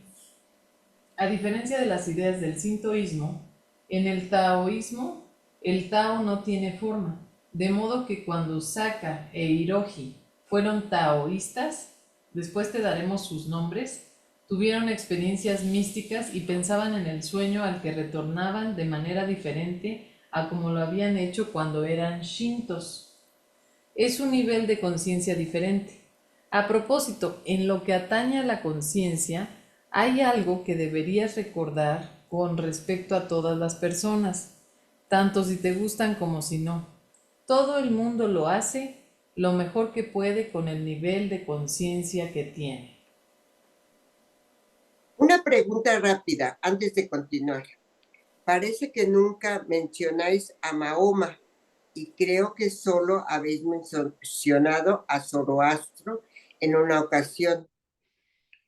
A diferencia de las ideas del sintoísmo, en el taoísmo el Tao no tiene forma, de modo que cuando Saka e Hiroji fueron taoístas, después te daremos sus nombres, tuvieron experiencias místicas y pensaban en el sueño al que retornaban de manera diferente a como lo habían hecho cuando eran shintos. Es un nivel de conciencia diferente. A propósito, en lo que atañe a la conciencia, hay algo que deberías recordar con respecto a todas las personas, tanto si te gustan como si no. Todo el mundo lo hace lo mejor que puede con el nivel de conciencia que tiene. Una pregunta rápida antes de continuar. Parece que nunca mencionáis a Mahoma y creo que solo habéis mencionado a Zoroastro en una ocasión.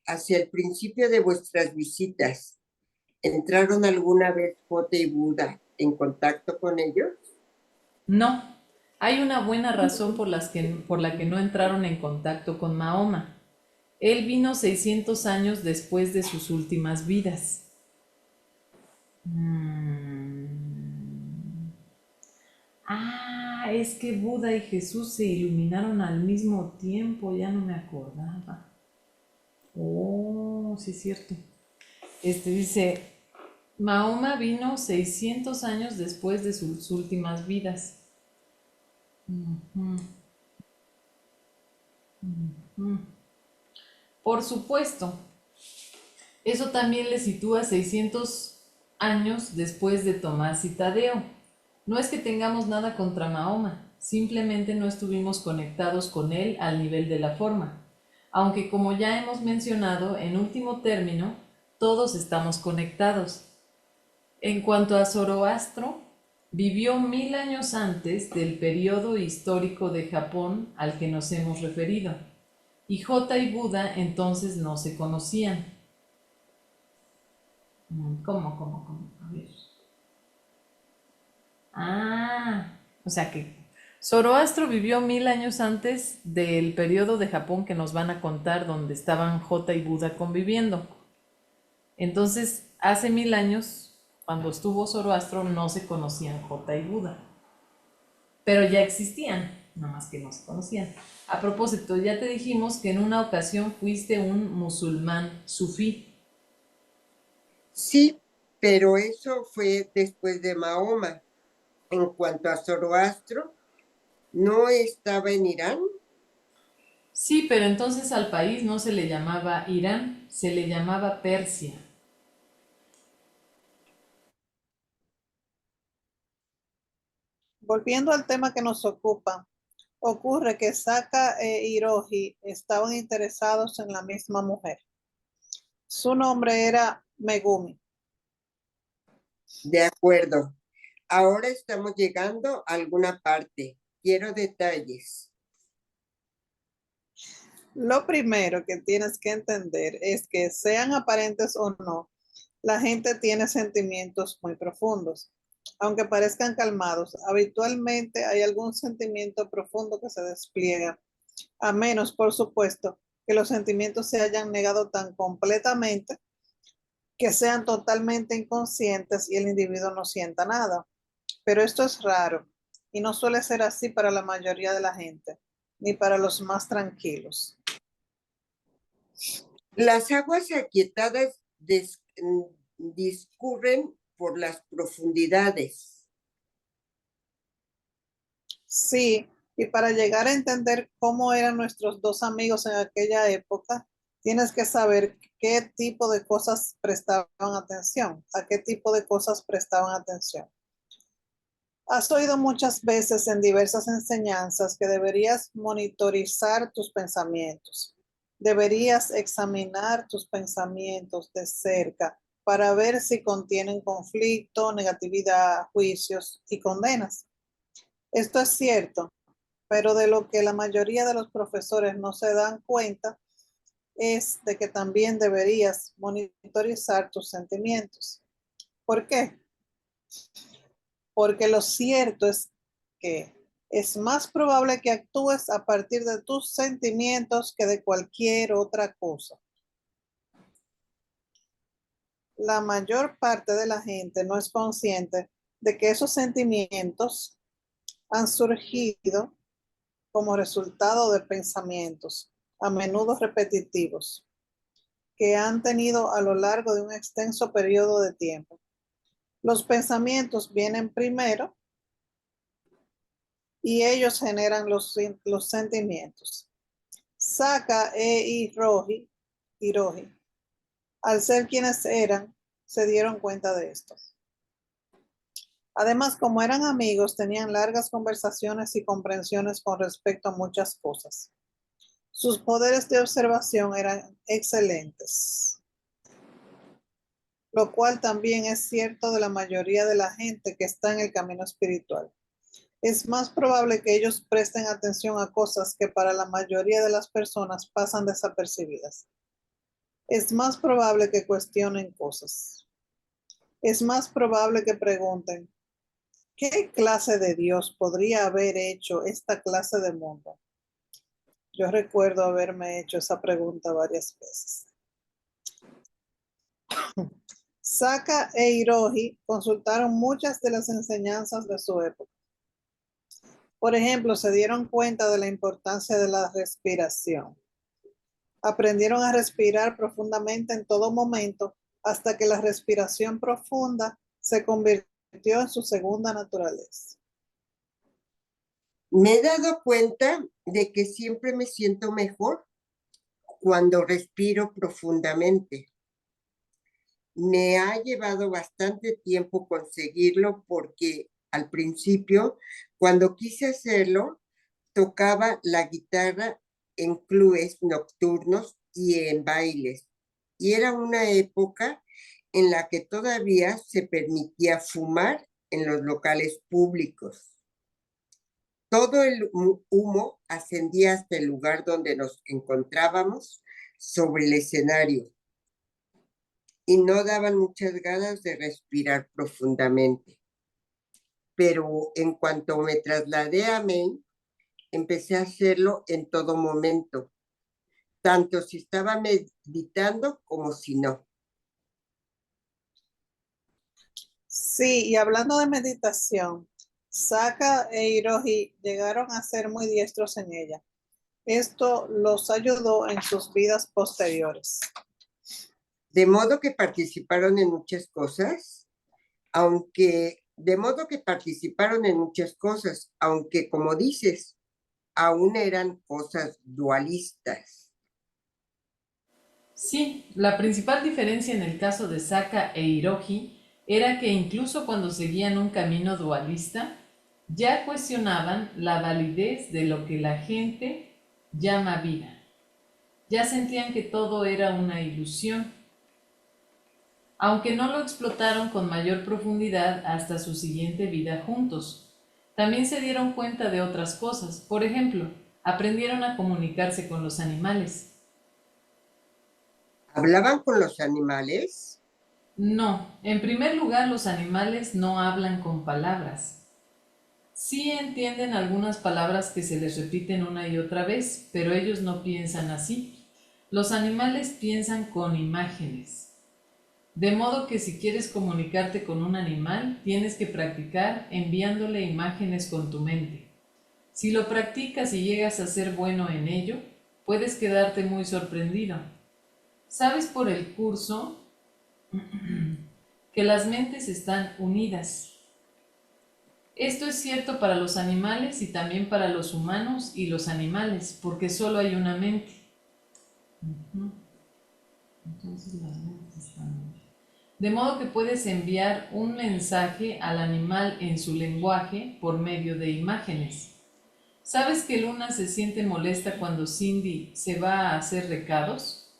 Hacia el principio de vuestras visitas, ¿entraron alguna vez Jota y Buda en contacto con ellos? No, hay una buena razón por la que no entraron en contacto con Mahoma. Él vino 600 años después de sus últimas vidas. Ah, es que Buda y Jesús se iluminaron al mismo tiempo, ya no me acordaba. Oh, sí es cierto. Dice, Mahoma vino 600 años después de sus últimas vidas. Por supuesto, eso también le sitúa 600 años después de Tomás y Tadeo. No es que tengamos nada contra Mahoma, simplemente no estuvimos conectados con él al nivel de la forma. Aunque como ya hemos mencionado, en último término, todos estamos conectados. En cuanto a Zoroastro, vivió 1000 años antes del periodo histórico de Japón al que nos hemos referido, y Jota y Buda entonces no se conocían. ¿Cómo? A ver. Ah, o sea que Zoroastro vivió 1000 años antes del periodo de Japón que nos van a contar donde estaban Jota y Buda conviviendo. Entonces, hace 1000 años, cuando estuvo Zoroastro, no se conocían Jota y Buda, pero ya existían, nada más que no se conocían. A propósito, ya te dijimos que en una ocasión fuiste un musulmán sufí. Sí, pero eso fue después de Mahoma. En cuanto a Zoroastro, ¿no estaba en Irán? Sí, pero entonces al país no se le llamaba Irán, se le llamaba Persia. Volviendo al tema que nos ocupa, ocurre que Saka e Hiroji estaban interesados en la misma mujer. Su nombre era Megumi. De acuerdo. Ahora estamos llegando a alguna parte. Quiero detalles. Lo primero que tienes que entender es que sean aparentes o no, la gente tiene sentimientos muy profundos. Aunque parezcan calmados, habitualmente hay algún sentimiento profundo que se despliega, a menos, por supuesto, que los sentimientos se hayan negado tan completamente que sean totalmente inconscientes y el individuo no sienta nada. Pero esto es raro y no suele ser así para la mayoría de la gente, ni para los más tranquilos. Las aguas aquietadas discurren por las profundidades. Sí, y para llegar a entender cómo eran nuestros dos amigos en aquella época, tienes que saber qué tipo de cosas prestaban atención, a qué tipo de cosas prestaban atención. Has oído muchas veces en diversas enseñanzas que deberías monitorizar tus pensamientos. Deberías examinar tus pensamientos de cerca para ver si contienen conflicto, negatividad, juicios y condenas. Esto es cierto, pero de lo que la mayoría de los profesores no se dan cuenta es de que también deberías monitorizar tus sentimientos. ¿Por qué? Porque lo cierto es que es más probable que actúes a partir de tus sentimientos que de cualquier otra cosa. La mayor parte de la gente no es consciente de que esos sentimientos han surgido como resultado de pensamientos, a menudo repetitivos, que han tenido a lo largo de un extenso periodo de tiempo. Los pensamientos vienen primero y ellos generan los sentimientos. Saka e Hiroji, al ser quienes eran, se dieron cuenta de esto. Además, como eran amigos, tenían largas conversaciones y comprensiones con respecto a muchas cosas. Sus poderes de observación eran excelentes. lo cual también es cierto de la mayoría de la gente que está en el camino espiritual. Es más probable que ellos presten atención a cosas que para la mayoría de las personas pasan desapercibidas. Es más probable que cuestionen cosas. Es más probable que pregunten, ¿qué clase de Dios podría haber hecho esta clase de mundo? Yo recuerdo haberme hecho esa pregunta varias veces. Saka e Hiroji consultaron muchas de las enseñanzas de su época. Por ejemplo, se dieron cuenta de la importancia de la respiración. Aprendieron a respirar profundamente en todo momento hasta que la respiración profunda se convirtió en su segunda naturaleza. Me he dado cuenta de que siempre me siento mejor cuando respiro profundamente. Me ha llevado bastante tiempo conseguirlo porque al principio, cuando quise hacerlo, tocaba la guitarra en clubes nocturnos y en bailes. Y era una época en la que todavía se permitía fumar en los locales públicos. Todo el humo ascendía hasta el lugar donde nos encontrábamos sobre el escenario y no daban muchas ganas de respirar profundamente. Pero en cuanto me trasladé a Maine, empecé a hacerlo en todo momento, tanto si estaba meditando como si no. Sí, y hablando de meditación, Saka e Hiroji llegaron a ser muy diestros en ella. Esto los ayudó en sus vidas posteriores. De modo que participaron en muchas cosas, aunque como dices, aún eran cosas dualistas. Sí, la principal diferencia en el caso de Saka e Hiroji era que incluso cuando seguían un camino dualista, ya cuestionaban la validez de lo que la gente llama vida. Ya sentían que todo era una ilusión, aunque no lo explotaron con mayor profundidad hasta su siguiente vida juntos. También se dieron cuenta de otras cosas. Por ejemplo, aprendieron a comunicarse con los animales. ¿Hablaban con los animales? No, en primer lugar los animales no hablan con palabras. Sí entienden algunas palabras que se les repiten una y otra vez, pero ellos no piensan así. Los animales piensan con imágenes. De modo que si quieres comunicarte con un animal, tienes que practicar enviándole imágenes con tu mente. Si lo practicas y llegas a ser bueno en ello, puedes quedarte muy sorprendido. ¿Sabes por el curso que las mentes están unidas? Esto es cierto para los animales y también para los humanos y los animales, porque solo hay una mente. Entonces las mentes están unidas. De modo que puedes enviar un mensaje al animal en su lenguaje por medio de imágenes. ¿Sabes que Luna se siente molesta cuando Cindy se va a hacer recados?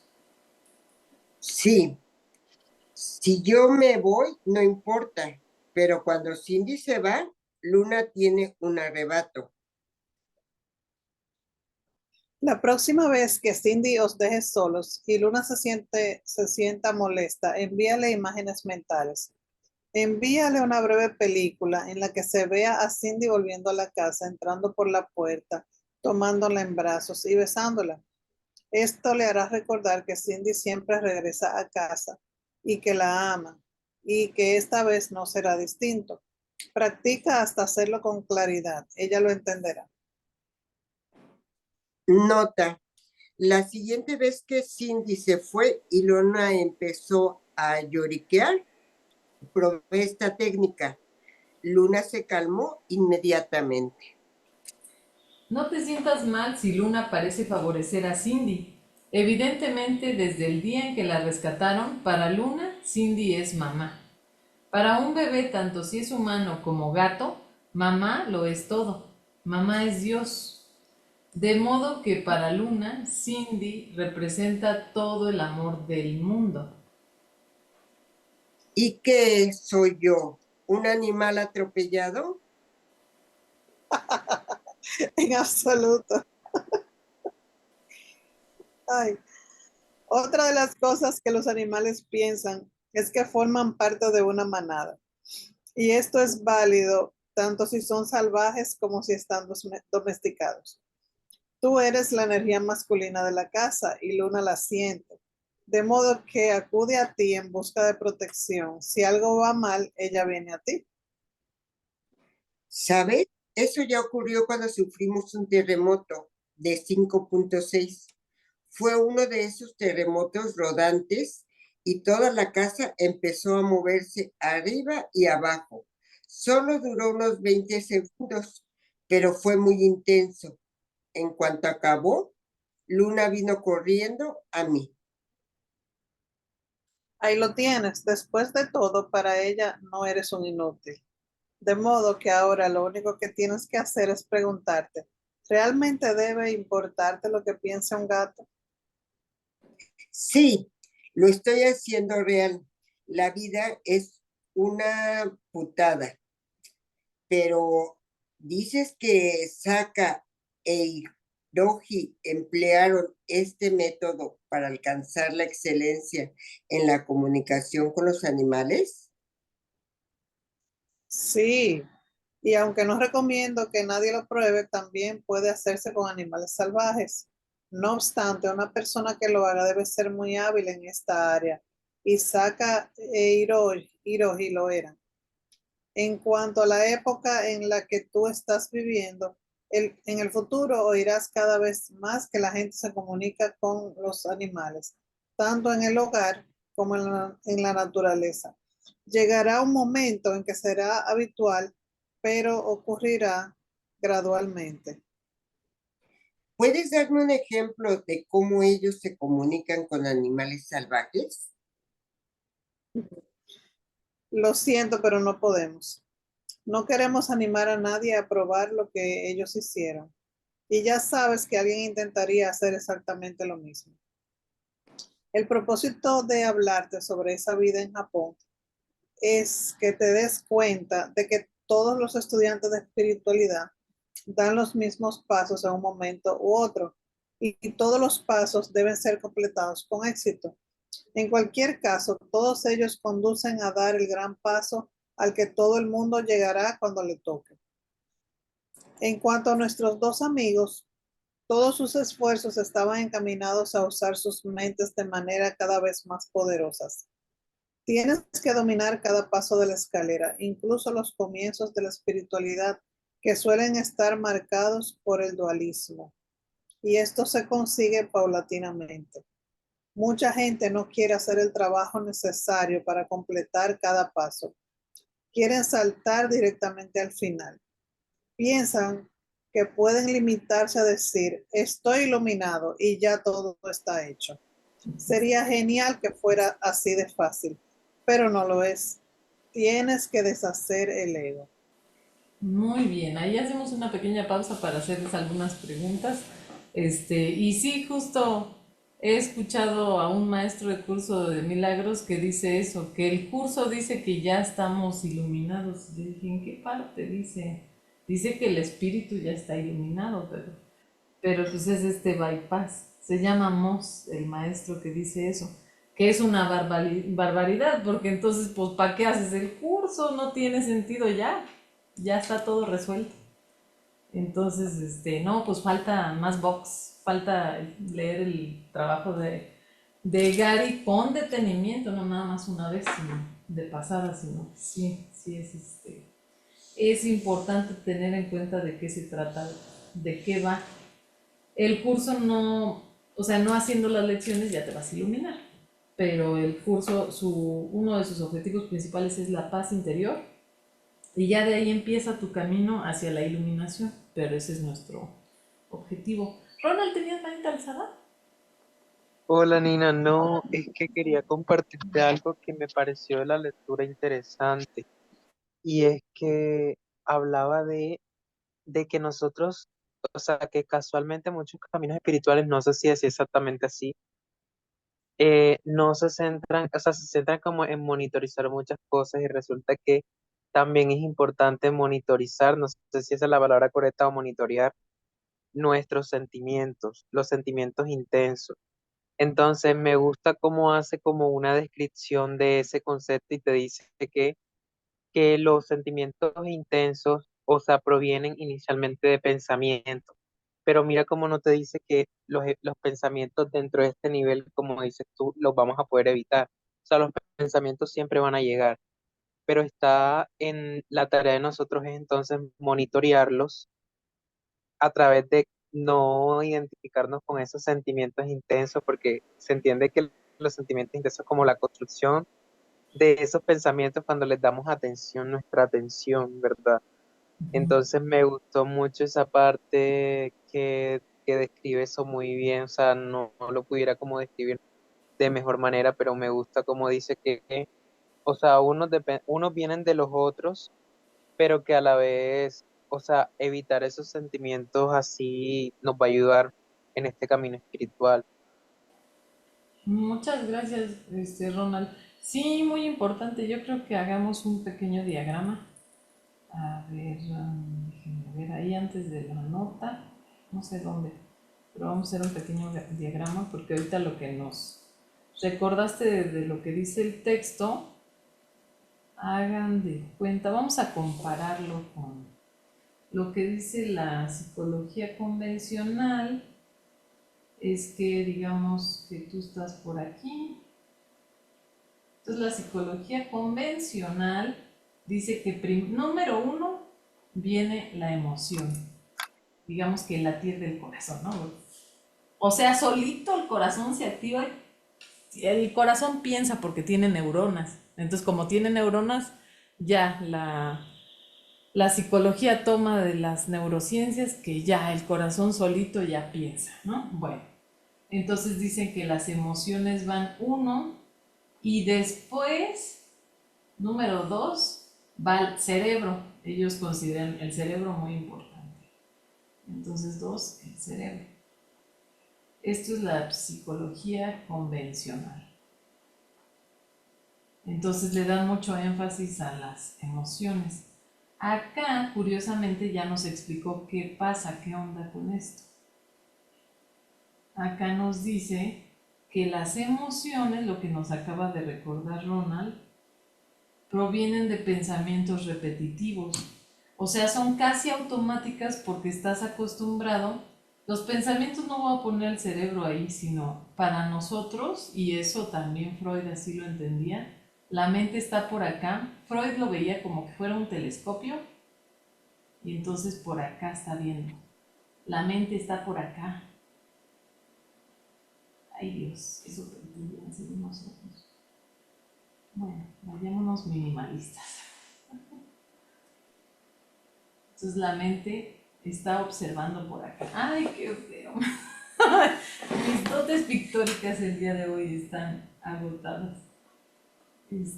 Sí. Si yo me voy, no importa, pero cuando Cindy se va, Luna tiene un arrebato. La próxima vez que Cindy os deje solos y Luna se sienta molesta, envíale imágenes mentales. Envíale una breve película en la que se vea a Cindy volviendo a la casa, entrando por la puerta, tomándola en brazos y besándola. Esto le hará recordar que Cindy siempre regresa a casa y que la ama y que esta vez no será distinto. Practica hasta hacerlo con claridad. Ella lo entenderá. Nota, la siguiente vez que Cindy se fue y Luna empezó a lloriquear, probé esta técnica. Luna se calmó inmediatamente. No te sientas mal si Luna parece favorecer a Cindy. Evidentemente, desde el día en que la rescataron, para Luna, Cindy es mamá. Para un bebé, tanto si es humano como gato, mamá lo es todo. Mamá es Dios. De modo que para Luna, Cindy representa todo el amor del mundo. ¿Y qué soy yo? ¿Un animal atropellado? En absoluto. Ay, otra de las cosas que los animales piensan es que forman parte de una manada. Y esto es válido tanto si son salvajes como si están domesticados. Tú eres la energía masculina de la casa y Luna la siente. De modo que acude a ti en busca de protección. Si algo va mal, ella viene a ti. ¿Sabes? Eso ya ocurrió cuando sufrimos un terremoto de 5.6. Fue uno de esos terremotos rodantes y toda la casa empezó a moverse arriba y abajo. Solo duró unos 20 segundos, pero fue muy intenso. En cuanto acabó, Luna vino corriendo a mí. Ahí lo tienes. Después de todo, para ella no eres un inútil. De modo que ahora lo único que tienes que hacer es preguntarte, ¿realmente debe importarte lo que piensa un gato? Sí, lo estoy haciendo real. La vida es una putada, pero dices que Saka e Hiroji emplearon este método para alcanzar la excelencia en la comunicación con los animales. Sí, y aunque no recomiendo que nadie lo pruebe, también puede hacerse con animales salvajes. No obstante, una persona que lo haga debe ser muy hábil en esta área. Y Saka e Hiroji lo eran. En cuanto a la época en la que tú estás viviendo, en el futuro oirás cada vez más que la gente se comunica con los animales, tanto en el hogar como en la naturaleza. Llegará un momento en que será habitual, pero ocurrirá gradualmente. ¿Puedes darme un ejemplo de cómo ellos se comunican con animales salvajes? Lo siento, pero no podemos. No queremos animar a nadie a probar lo que ellos hicieron. Y ya sabes que alguien intentaría hacer exactamente lo mismo. El propósito de hablarte sobre esa vida en Japón es que te des cuenta de que todos los estudiantes de espiritualidad dan los mismos pasos en un momento u otro y todos los pasos deben ser completados con éxito. En cualquier caso, todos ellos conducen a dar el gran paso al que todo el mundo llegará cuando le toque. En cuanto a nuestros dos amigos, todos sus esfuerzos estaban encaminados a usar sus mentes de manera cada vez más poderosas. Tienes que dominar cada paso de la escalera, incluso los comienzos de la espiritualidad, que suelen estar marcados por el dualismo. Y esto se consigue paulatinamente. Mucha gente no quiere hacer el trabajo necesario para completar cada paso. Quieren saltar directamente al final. Piensan que pueden limitarse a decir, estoy iluminado y ya todo está hecho. Sería genial que fuera así de fácil, pero no lo es. Tienes que deshacer el ego. Muy bien, ahí hacemos una pequeña pausa para hacerles algunas preguntas. Y sí, justo he escuchado a un maestro de curso de milagros que dice eso, que el curso dice que ya estamos iluminados. Yo dije, ¿en qué parte dice? Dice que el espíritu ya está iluminado, pero pues es este bypass. Se llama Moss, el maestro que dice eso, que es una barbaridad, porque entonces, pues, ¿para qué haces el curso? No tiene sentido ya, ya está todo resuelto. Entonces, no, pues falta más box, falta leer el trabajo de Gary con detenimiento, no nada más una vez, sino de pasada, sino sí, sí es importante tener en cuenta de qué se trata, de qué va el curso no, o sea, no haciendo las lecciones ya te vas a iluminar, pero el curso, uno de sus objetivos principales es la paz interior y ya de ahí empieza tu camino hacia la iluminación, pero ese es nuestro objetivo. Ronald, ¿tenías manita alzada? Hola Nina, no, es que quería compartirte algo que me pareció de la lectura interesante y es que hablaba de que nosotros, o sea, que casualmente muchos caminos espirituales, no sé si es exactamente así, no se centran, o sea, se centran como en monitorizar muchas cosas y resulta que también es importante monitorizar, no sé si esa es la palabra correcta o monitorear nuestros sentimientos, los sentimientos intensos. Entonces me gusta cómo hace como una descripción de ese concepto y te dice que los sentimientos intensos, o sea, provienen inicialmente de pensamientos, pero mira cómo no te dice que los pensamientos dentro de este nivel, como dices tú, los vamos a poder evitar. O sea, los pensamientos siempre van a llegar, pero está en la tarea de nosotros es entonces monitorearlos a través de no identificarnos con esos sentimientos intensos, porque se entiende que los sentimientos intensos como la construcción de esos pensamientos cuando les damos atención, nuestra atención, ¿verdad? Ujú. Entonces me gustó mucho esa parte que describe eso muy bien, o sea, no lo pudiera como describir de mejor manera, pero me gusta como dice o sea, unos vienen de los otros, pero que a la vez, o sea, evitar esos sentimientos así nos va a ayudar en este camino espiritual. Muchas gracias, Ronald. Sí, muy importante. Yo creo que hagamos un pequeño diagrama. A ver, déjenme ver ahí antes de la nota. No sé dónde, pero vamos a hacer un pequeño diagrama porque ahorita lo que nos recordaste de lo que dice el texto, hagan de cuenta. Vamos a compararlo con lo que dice la psicología convencional. Es que digamos que tú estás por aquí. Entonces la psicología convencional dice que número uno viene la emoción, digamos que el latir del corazón, ¿no? O sea, solito el corazón se activa, el corazón piensa porque tiene neuronas, entonces como tiene neuronas, ya la psicología toma de las neurociencias que ya el corazón solito ya piensa, ¿no? Bueno, entonces dicen que las emociones van uno y después, número dos, va al cerebro. Ellos consideran el cerebro muy importante. Entonces, dos, el cerebro. Esto es la psicología convencional. Entonces le dan mucho énfasis a las emociones. Acá, curiosamente, ya nos explicó qué pasa, qué onda con esto. Acá nos dice que las emociones, lo que nos acaba de recordar Ronald, provienen de pensamientos repetitivos. O sea, son casi automáticas porque estás acostumbrado. Los pensamientos no voy a poner el cerebro ahí, sino para nosotros, y eso también Freud así lo entendía, la mente está por acá. Freud lo veía como que fuera un telescopio y entonces por acá está viendo. La mente está por acá. Ay Dios, eso pretendían ser nosotros. Bueno, vayámonos minimalistas. Entonces la mente está observando por acá. ¡Ay, qué feo! Mis dotes pictóricas el día de hoy están agotadas. Vamos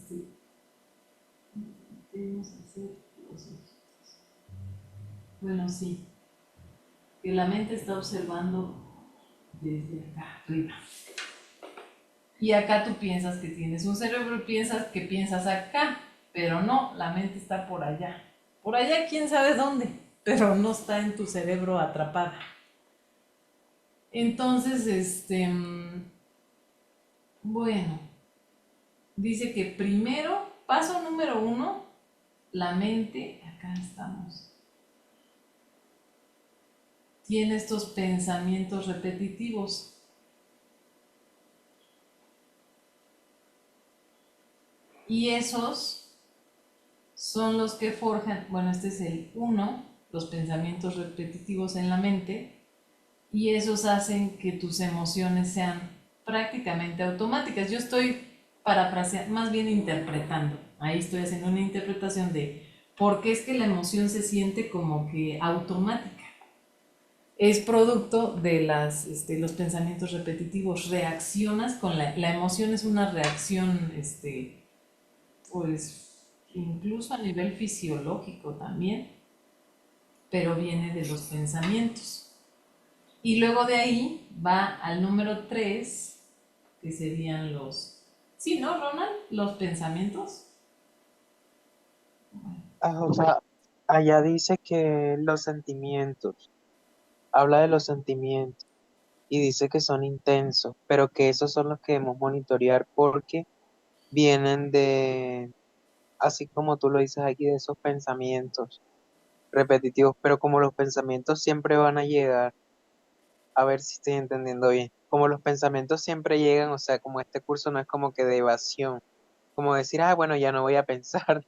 a hacer los ojitos. Bueno, sí, que la mente está observando desde acá arriba. Y acá tú piensas que tienes un cerebro y piensas que piensas acá, pero no, la mente está por allá. Por allá quién sabe dónde, pero no está en tu cerebro atrapada. Entonces, bueno, dice que primero, paso número uno, la mente, acá estamos, tiene estos pensamientos repetitivos. Y esos son los que forjan, bueno, este es el uno, los pensamientos repetitivos en la mente, y esos hacen que tus emociones sean prácticamente automáticas. Yo estoy parafraseando, más bien interpretando. Ahí estoy haciendo una interpretación de por qué es que la emoción se siente como que automática. Es producto de los pensamientos repetitivos. Reaccionas con la emoción, es una reacción, pues incluso a nivel fisiológico también, pero viene de los pensamientos. Y luego de ahí va al número 3, que serían los... Sí, ¿no, Ronald? Los pensamientos. Bueno, O sea, allá dice que los sentimientos, habla de los sentimientos y dice que son intensos, pero que esos son los que debemos monitorear porque vienen de, así como tú lo dices aquí, de esos pensamientos repetitivos, pero como los pensamientos siempre van a llegar, a ver si estoy entendiendo bien, como los pensamientos siempre llegan, o sea, como este curso no es como que de evasión, como decir, ah, bueno, ya no voy a pensar,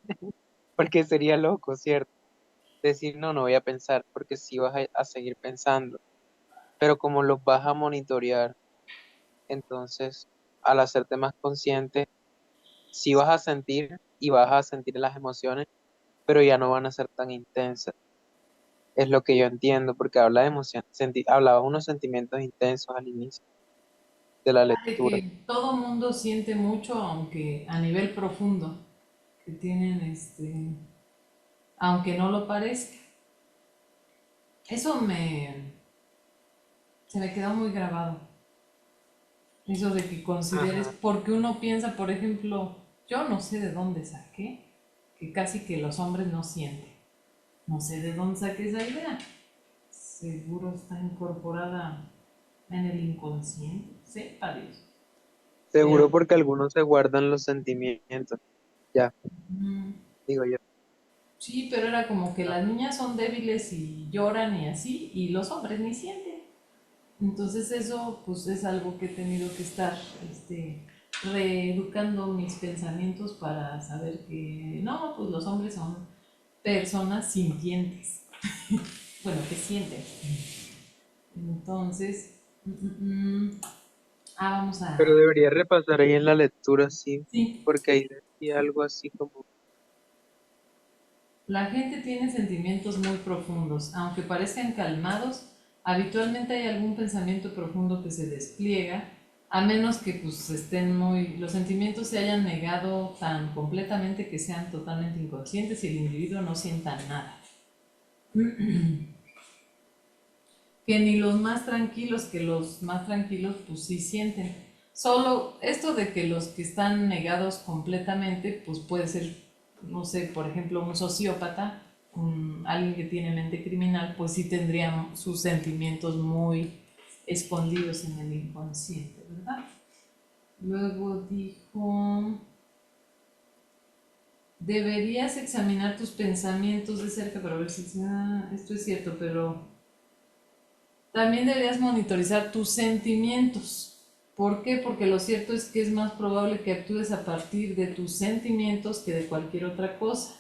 porque sería loco, ¿cierto? Decir, no, no voy a pensar, porque sí vas a seguir pensando, pero como los vas a monitorear, entonces, al hacerte más consciente, sí vas a sentir y vas a sentir las emociones, pero ya no van a ser tan intensas. Es lo que yo entiendo, porque habla de emociones, hablaba de unos sentimientos intensos al inicio de la de lectura. que todo mundo siente mucho, aunque a nivel profundo, que tienen aunque no lo parezca. Eso se me quedó muy grabado. Eso de que consideres, Ajá. porque uno piensa, por ejemplo, yo no sé de dónde saqué, que casi que los hombres no sienten. No sé de dónde saqué esa idea. Seguro está incorporada en el inconsciente, sepa Dios. Pero Seguro porque algunos se guardan los sentimientos, ya, mm, digo yo. sí, pero era como que No. las niñas son débiles y lloran y así, y los hombres ni sienten. Entonces eso pues es algo que he tenido que estar reeducando mis pensamientos para saber que no, pues los hombres son personas sintientes. Bueno, que sienten. Entonces, vamos Pero a... debería repasar ahí en la lectura, sí, Sí, porque ahí decía algo así como, la gente tiene sentimientos muy profundos, aunque parezcan calmados, habitualmente hay algún pensamiento profundo que se despliega, a menos que pues los sentimientos se hayan negado tan completamente que sean totalmente inconscientes y el individuo no sienta nada. Que ni los más tranquilos, que los más tranquilos pues sí sienten. Solo esto de que los que están negados completamente, pues puede ser, no sé, por ejemplo, un sociópata, alguien que tiene mente criminal, pues sí tendría sus sentimientos muy escondidos en el inconsciente, ¿verdad? Luego dijo, deberías examinar tus pensamientos de cerca para ver si esto es cierto, pero también deberías monitorizar tus sentimientos. ¿Por qué? Porque lo cierto es que es más probable que actúes a partir de tus sentimientos que de cualquier otra cosa.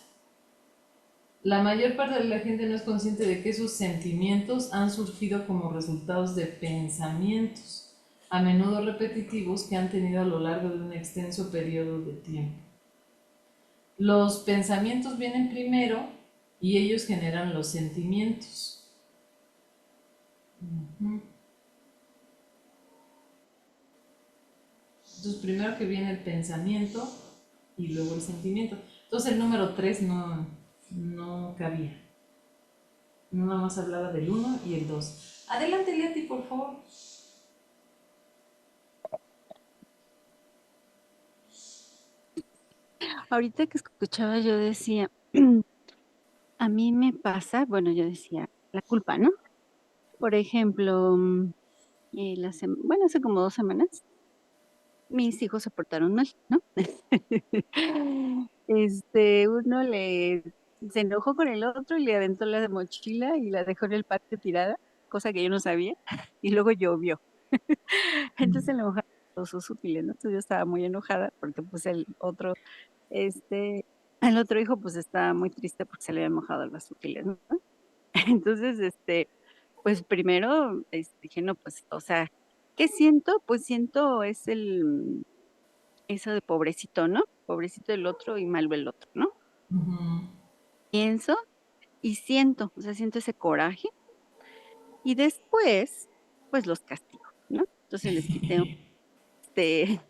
La mayor parte de la gente no es consciente de que esos sentimientos han surgido como resultados de pensamientos, a menudo repetitivos, que han tenido a lo largo de un extenso periodo de tiempo. Los pensamientos vienen primero y ellos generan los sentimientos. Ujú. Entonces, primero que viene el pensamiento y luego el sentimiento. Entonces, el número 3 no cabía. Nada más hablaba del uno y el 2. Adelante, Leti, por favor. Ahorita que escuchaba yo decía, a mí me pasa, bueno, yo decía, la culpa, ¿no? Por ejemplo, bueno, hace como 2 semanas, mis hijos se portaron mal, ¿no? Uno se enojó con el otro y le aventó la mochila y la dejó en el patio tirada, cosa que yo no sabía, y luego llovió. Entonces se enojaron todos sus útiles, ¿no? Entonces yo estaba muy enojada porque pues este, el otro hijo pues estaba muy triste porque se le habían mojado las útiles, ¿no? Entonces, pues primero dije, no, pues, o sea, ¿qué siento? Pues siento eso de pobrecito, ¿no? Pobrecito el otro y malo el otro, ¿no? Ujú. Pienso y siento, o sea, siento ese coraje y después, pues los castigo, ¿no? Entonces les quité, este,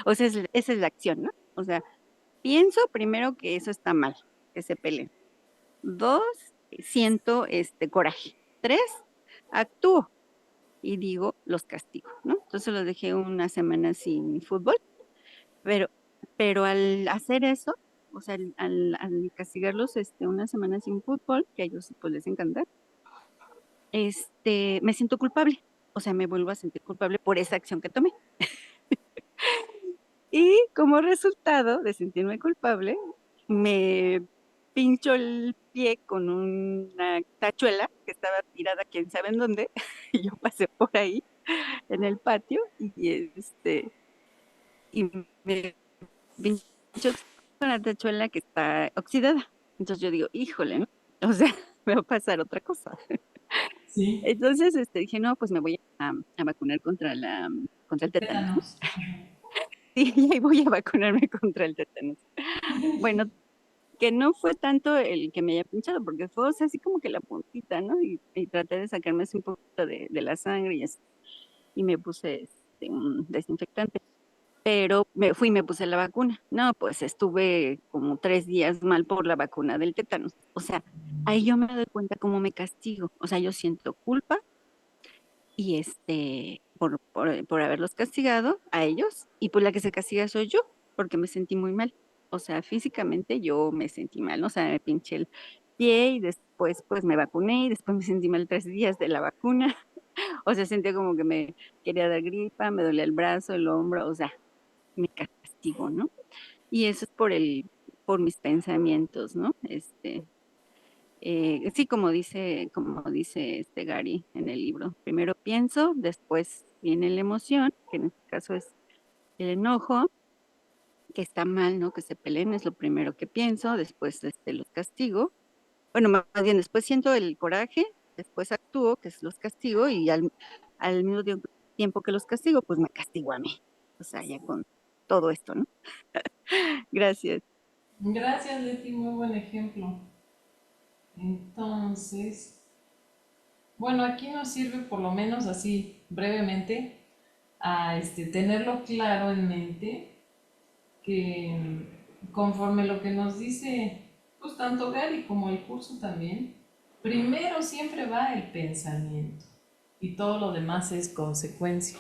o sea, esa es la acción, ¿no? O sea, pienso primero que eso está mal, que se peleen. 2, siento coraje. 3, actúo. y digo, los castigo, ¿no? Entonces los dejé una semana sin fútbol, pero, pero al hacer eso, o sea, al castigarlos una semana sin fútbol, que a ellos pues les encanta, me siento culpable. O sea, me vuelvo a sentir culpable por esa acción que tomé. Y como resultado de sentirme culpable, me pincho el pie con una tachuela que estaba tirada quién sabe en dónde. Y yo pasé por ahí en el patio y me pincho con la tachuela que está oxidada. Entonces yo digo, híjole, ¿no? O sea, me va a pasar otra cosa. Sí, Entonces dije, no, pues me voy a vacunar contra el tétanos, ¿no? tétanos. Ajá. Sí, y ahí voy a vacunarme contra el tétanos. Bueno, que no fue tanto el que me haya pinchado, porque fue, o sea, así como que la puntita, ¿no? Y traté de sacarme así un poquito de la sangre y me puse un desinfectante. Pero me fui y me puse la vacuna. No, pues estuve como 3 días mal por la vacuna del tétanos. O sea, ahí yo me doy cuenta cómo me castigo. O sea, yo siento culpa y por haberlos castigado a ellos, y pues la que se castiga soy yo, porque me sentí muy mal. O sea, físicamente yo me sentí mal, ¿no? O sea, me pinché el pie y después pues me vacuné y después me sentí mal 3 días de la vacuna. O sea, sentía como que me quería dar gripa, me dolía el brazo, el hombro, o sea, me castigo, ¿no? Y eso es por mis pensamientos, ¿no? Sí, como dice Gary en el libro, primero pienso, después viene la emoción, que en este caso es el enojo, que está mal, ¿no? Que se peleen, es lo primero que pienso, después los castigo. Bueno, más bien, después siento el coraje, después actúo, que es los castigo, y al mismo tiempo que los castigo, pues me castigo a mí. O sea, ya con todo esto, ¿no? Gracias. Gracias, Leti, muy buen ejemplo. Entonces, bueno, aquí nos sirve por lo menos así brevemente a tenerlo claro en mente que conforme lo que nos dice pues tanto Gary como el curso también, primero siempre va el pensamiento y todo lo demás es consecuencia.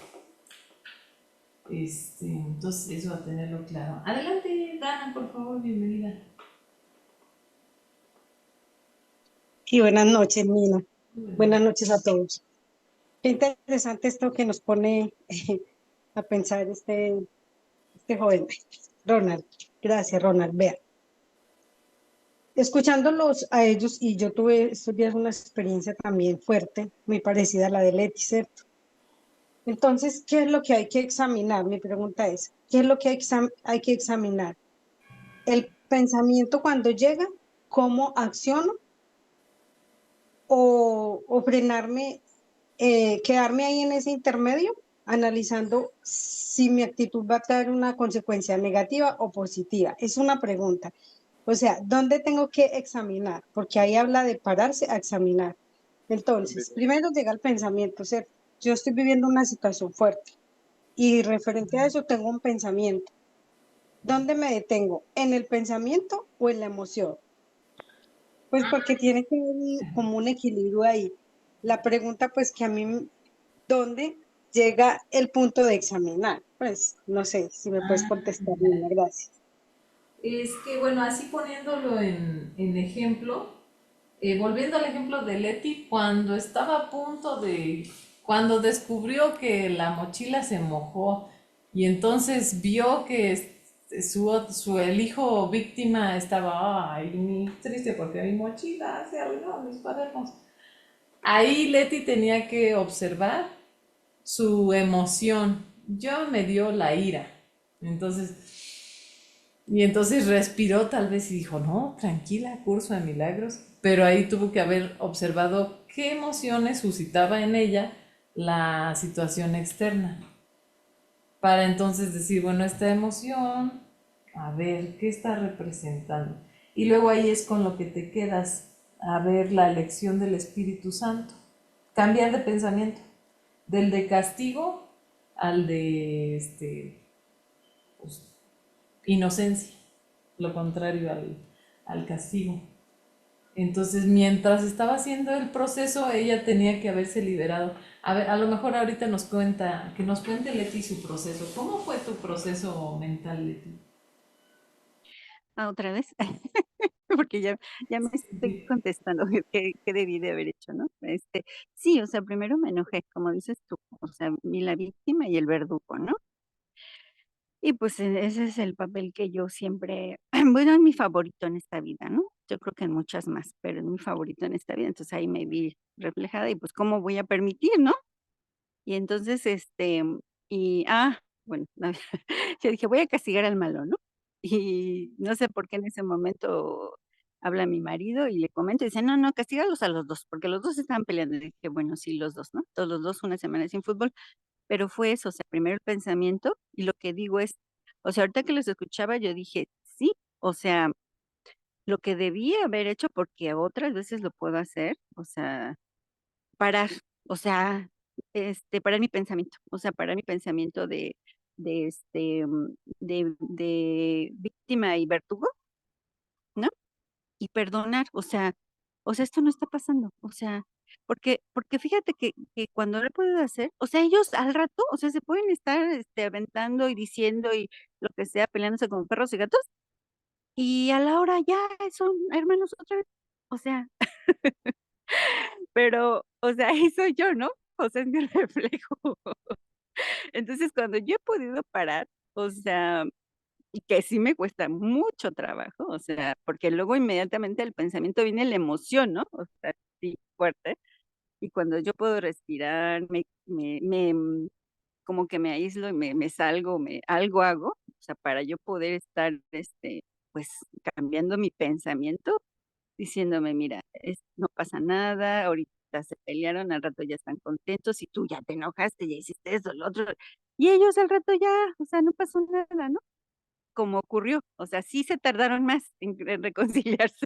Entonces eso a tenerlo claro. Adelante, Dana, por favor, bienvenida. Y buenas noches, Nina. Bueno, Buenas noches a todos. Qué interesante esto que nos pone a pensar este joven, Ronald. Gracias, Ronald. Vea, escuchándolos a ellos, y yo tuve estos días una experiencia también fuerte, muy parecida a la de Leti, ¿cierto? Entonces, ¿qué es lo que hay que examinar? Mi pregunta es, ¿qué es lo que hay que examinar? ¿El pensamiento cuando llega? ¿Cómo acciono? ¿O frenarme, quedarme ahí en ese intermedio, analizando si mi actitud va a traer una consecuencia negativa o positiva? Es una pregunta. O sea, ¿dónde tengo que examinar? Porque ahí habla de pararse a examinar. Entonces, primero llega el pensamiento, ¿cierto? Yo estoy viviendo una situación fuerte y referente a eso tengo un pensamiento. ¿Dónde me detengo? ¿En el pensamiento o en la emoción? Pues porque tiene que haber como un equilibrio ahí. La pregunta, pues, que a mí, ¿dónde llega el punto de examinar? Pues, no sé si me puedes contestar, Nina, gracias. es que bueno, así poniéndolo en ejemplo, volviendo al ejemplo de Leti, cuando estaba a punto cuando descubrió que la mochila se mojó y entonces vio que el hijo víctima estaba, ay, muy triste porque mi mochila se arruinó, mis cuadernos. Ahí Leti tenía que observar su emoción. Yo me dio la ira. Entonces respiró tal vez y dijo, no, tranquila, curso de milagros. Pero ahí tuvo que haber observado qué emociones suscitaba en ella la situación externa. Para entonces decir, bueno, esta emoción, a ver, ¿qué está representando? Y luego ahí es con lo que te quedas a ver la lección del Espíritu Santo. Cambiar de pensamiento. Del de castigo al de pues, inocencia, lo contrario al castigo. Entonces, mientras estaba haciendo el proceso, ella tenía que haberse liberado A ver, a lo mejor ahorita que nos cuente Leti su proceso. ¿Cómo fue tu proceso mental, Leti? Otra vez, porque ya me estoy Sí. contestando qué debí de haber hecho, ¿no? Sí, o sea, primero me enojé, como dices tú, o sea, y la víctima y el verdugo, ¿no? Y pues ese es el papel que yo siempre, bueno, es mi favorito en esta vida, ¿no? Yo creo que en muchas más, pero es mi favorito en esta vida. Entonces ahí me vi reflejada y pues, ¿cómo voy a permitir, no? Y entonces, bueno, yo dije, voy a castigar al malo, ¿no? Y no sé por qué en ese momento habla mi marido y le comento y dice, no, no, castígalos a los dos, porque los dos estaban peleando. Y dije, bueno, sí, los dos, ¿no? Todos los dos una semana sin fútbol, pero fue eso, o sea, primero el pensamiento y lo que digo es, o sea, ahorita que los escuchaba yo dije, sí, o sea, lo que debía haber hecho, porque otras veces lo puedo hacer, o sea, parar, o sea, parar mi pensamiento, o sea, parar mi pensamiento de víctima y verdugo, ¿no? Y perdonar, o sea, esto no está pasando, o sea, porque fíjate que cuando lo he podido hacer, o sea, ellos al rato, o sea, se pueden estar, aventando y diciendo y lo que sea, peleándose como perros y gatos, y a la hora ya son hermanos otra vez, o sea, pero, o sea, ahí soy yo, ¿no? O sea, es mi reflejo. Entonces, cuando yo he podido parar, o sea, y que sí me cuesta mucho trabajo, o sea, porque luego inmediatamente al pensamiento viene la emoción, ¿no? O sea, sí, fuerte. Y cuando yo puedo respirar, como que me aíslo y me salgo, algo hago, o sea, para yo poder estar, pues, cambiando mi pensamiento, diciéndome: "Mira, no pasa nada, ahorita se pelearon, al rato ya están contentos y tú ya te enojaste, ya hiciste eso, lo otro". Y ellos al rato ya, o sea, no pasó nada, ¿no? Como ocurrió, o sea, sí se tardaron más en reconciliarse,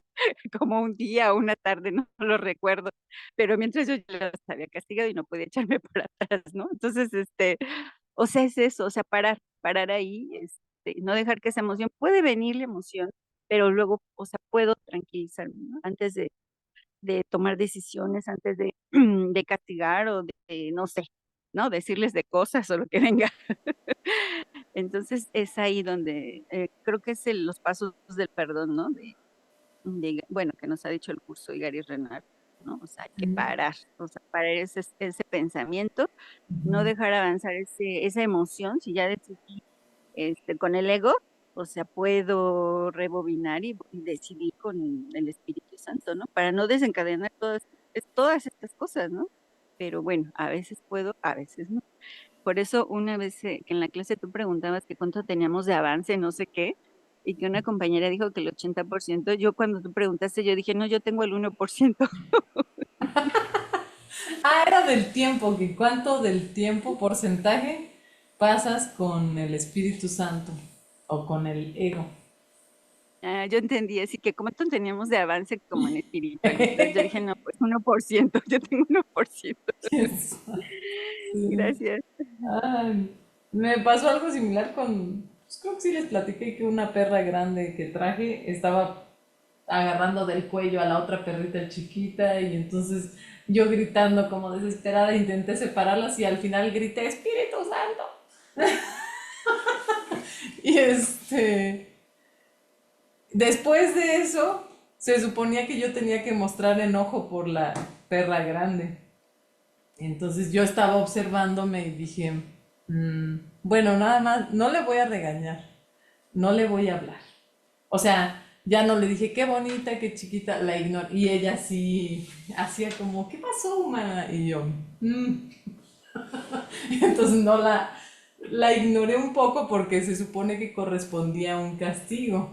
como un día o una tarde, no lo recuerdo, pero mientras yo ya los había castigado y no podía echarme para atrás, ¿no? Entonces, o sea, es eso, o sea, parar ahí, no dejar que esa emoción puede venir la emoción, pero luego, o sea, puedo tranquilizarme, ¿no? Antes de tomar decisiones, antes de de castigar o de, no sé, ¿no? Decirles de cosas o lo que venga. Entonces, es ahí donde, creo que es los pasos del perdón, ¿no? Bueno, que nos ha dicho el curso Igari Renard, ¿no? O sea, hay que Mm, parar, o sea, parar ese pensamiento, no ujú. dejar avanzar esa emoción, si ya decidí, con el ego, o sea, puedo rebobinar y decidir con el Espíritu Santo, ¿no? Para no desencadenar todas estas cosas, ¿no? Pero bueno, a veces puedo, a veces no. Por eso una vez, que en la clase tú preguntabas que cuánto teníamos de avance, no sé qué, y que una compañera dijo que el 80%. Yo cuando tú preguntaste, yo dije: "No, yo tengo el 1%". Ah, era del tiempo, que cuánto del tiempo, porcentaje, pasas con el Espíritu Santo o con el ego. Yo entendí, así que cuánto teníamos de avance como en espiritualidad. Yo dije: "No, pues 1%, yo tengo 1%". Yes. Sí. Gracias. Ay, me pasó algo similar pues creo que sí les platiqué que una perra grande que traje estaba agarrando del cuello a la otra perrita chiquita y entonces yo gritando como desesperada intenté separarlas y al final grité Espíritu Santo. Y después de eso se suponía que yo tenía que mostrar enojo por la perra grande. Entonces yo estaba observándome y dije, bueno, nada más, no le voy a regañar, no le voy a hablar. O sea, ya no le dije, qué bonita, qué chiquita, la ignoré. Y ella sí hacía como, ¿qué pasó, humana? Y yo, "Mm". Entonces no la ignoré un poco porque se supone que correspondía a un castigo.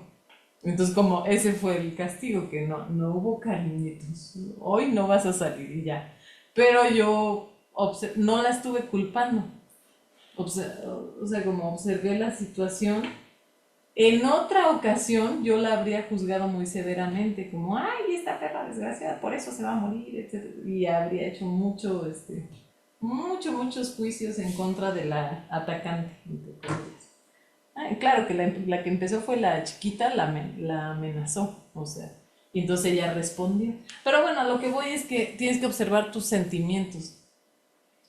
Entonces como ese fue el castigo, que no hubo cariñitos, hoy no vas a salir y ya. Pero yo no la estuve culpando. O sea, como observé la situación, en otra ocasión yo la habría juzgado muy severamente, como, ay, esta perra desgraciada, por eso se va a morir, etcétera. Y habría hecho muchos juicios en contra de la atacante. Claro que la que empezó fue la chiquita, la amenazó, o sea, y entonces ella respondió. Pero bueno, lo que voy es que tienes que observar tus sentimientos.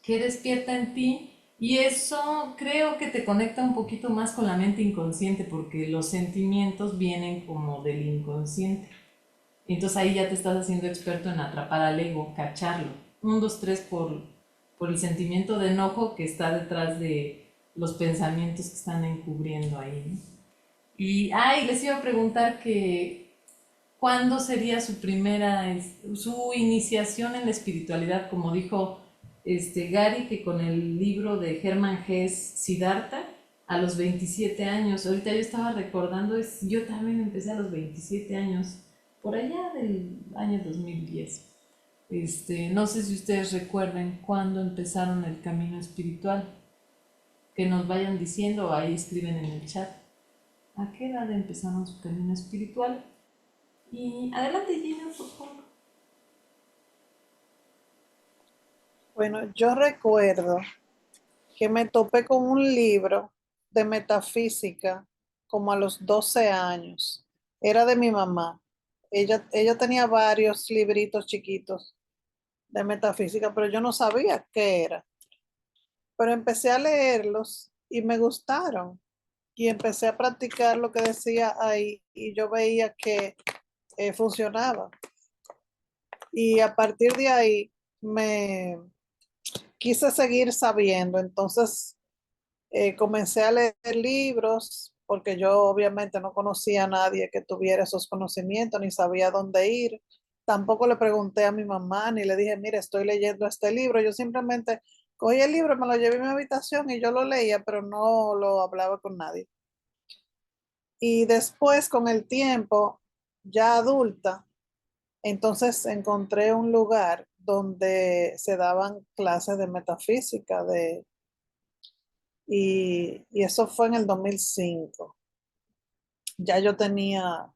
que despierta en ti y eso creo que te conecta un poquito más con la mente inconsciente porque los sentimientos vienen como del inconsciente. Entonces ahí ya te estás haciendo experto en atrapar al ego, cacharlo. Un, dos, tres por el sentimiento de enojo que está detrás de los pensamientos que están encubriendo ahí, ¿no? Y les iba a preguntar que ¿cuándo sería su su iniciación en la espiritualidad? Como dijo Gary, que con el libro de Hermann Hesse, Siddhartha, a los 27 años. Ahorita yo estaba recordando, yo también empecé a los 27 años, por allá del año 2010. No sé si ustedes recuerden cuándo empezaron el camino espiritual. Que nos vayan diciendo, o ahí escriben en el chat. ¿A qué edad empezaron su camino espiritual? Y adelante, Gina, por favor. Bueno, yo recuerdo que me topé con un libro de metafísica como a los 12 años. Era de mi mamá. Ella tenía varios libritos chiquitos de metafísica, pero yo no sabía qué era. Pero empecé a leerlos y me gustaron. Y empecé a practicar lo que decía ahí y yo veía que funcionaba. Y a partir de ahí me quise seguir sabiendo. Entonces comencé a leer libros porque yo obviamente no conocía a nadie que tuviera esos conocimientos ni sabía dónde ir. Tampoco le pregunté a mi mamá ni le dije, mire, estoy leyendo este libro. Yo simplemente cogí el libro, me lo llevé a mi habitación y yo lo leía, pero no lo hablaba con nadie. Y después, con el tiempo, ya adulta, entonces encontré un lugar donde se daban clases de metafísica y eso fue en el 2005. Ya yo tenía,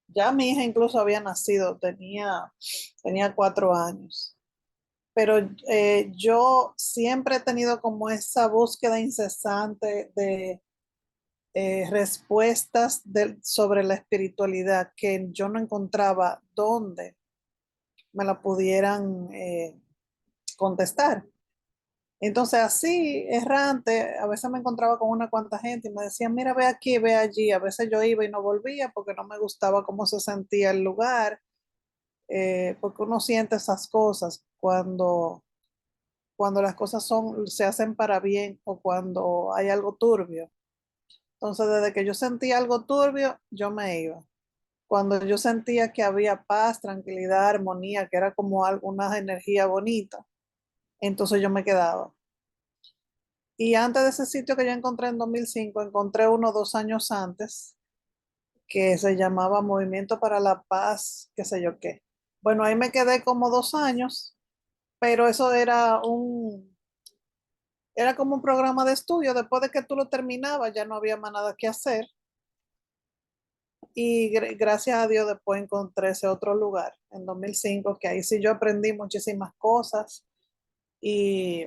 ya mi hija incluso había nacido, tenía 4 años. Pero yo siempre he tenido como esa búsqueda incesante de respuestas sobre la espiritualidad que yo no encontraba dónde me la pudieran contestar. Entonces, así, errante, a veces me encontraba con una cuanta gente y me decían, mira, ve aquí, ve allí. A veces yo iba y no volvía porque no me gustaba cómo se sentía el lugar, porque uno siente esas cosas cuando las cosas se hacen para bien o cuando hay algo turbio. Entonces, desde que yo sentía algo turbio, yo me iba. Cuando yo sentía que había paz, tranquilidad, armonía, que era como alguna energía bonita, entonces yo me quedaba. Y antes de ese sitio que yo encontré en 2005, encontré uno 2 años antes que se llamaba Movimiento para la Paz, qué sé yo qué. Bueno, ahí me quedé como 2 años, pero eso era como un programa de estudio. Después de que tú lo terminabas, ya no había más nada que hacer. Y gracias a Dios después encontré ese otro lugar en 2005, que ahí sí yo aprendí muchísimas cosas y,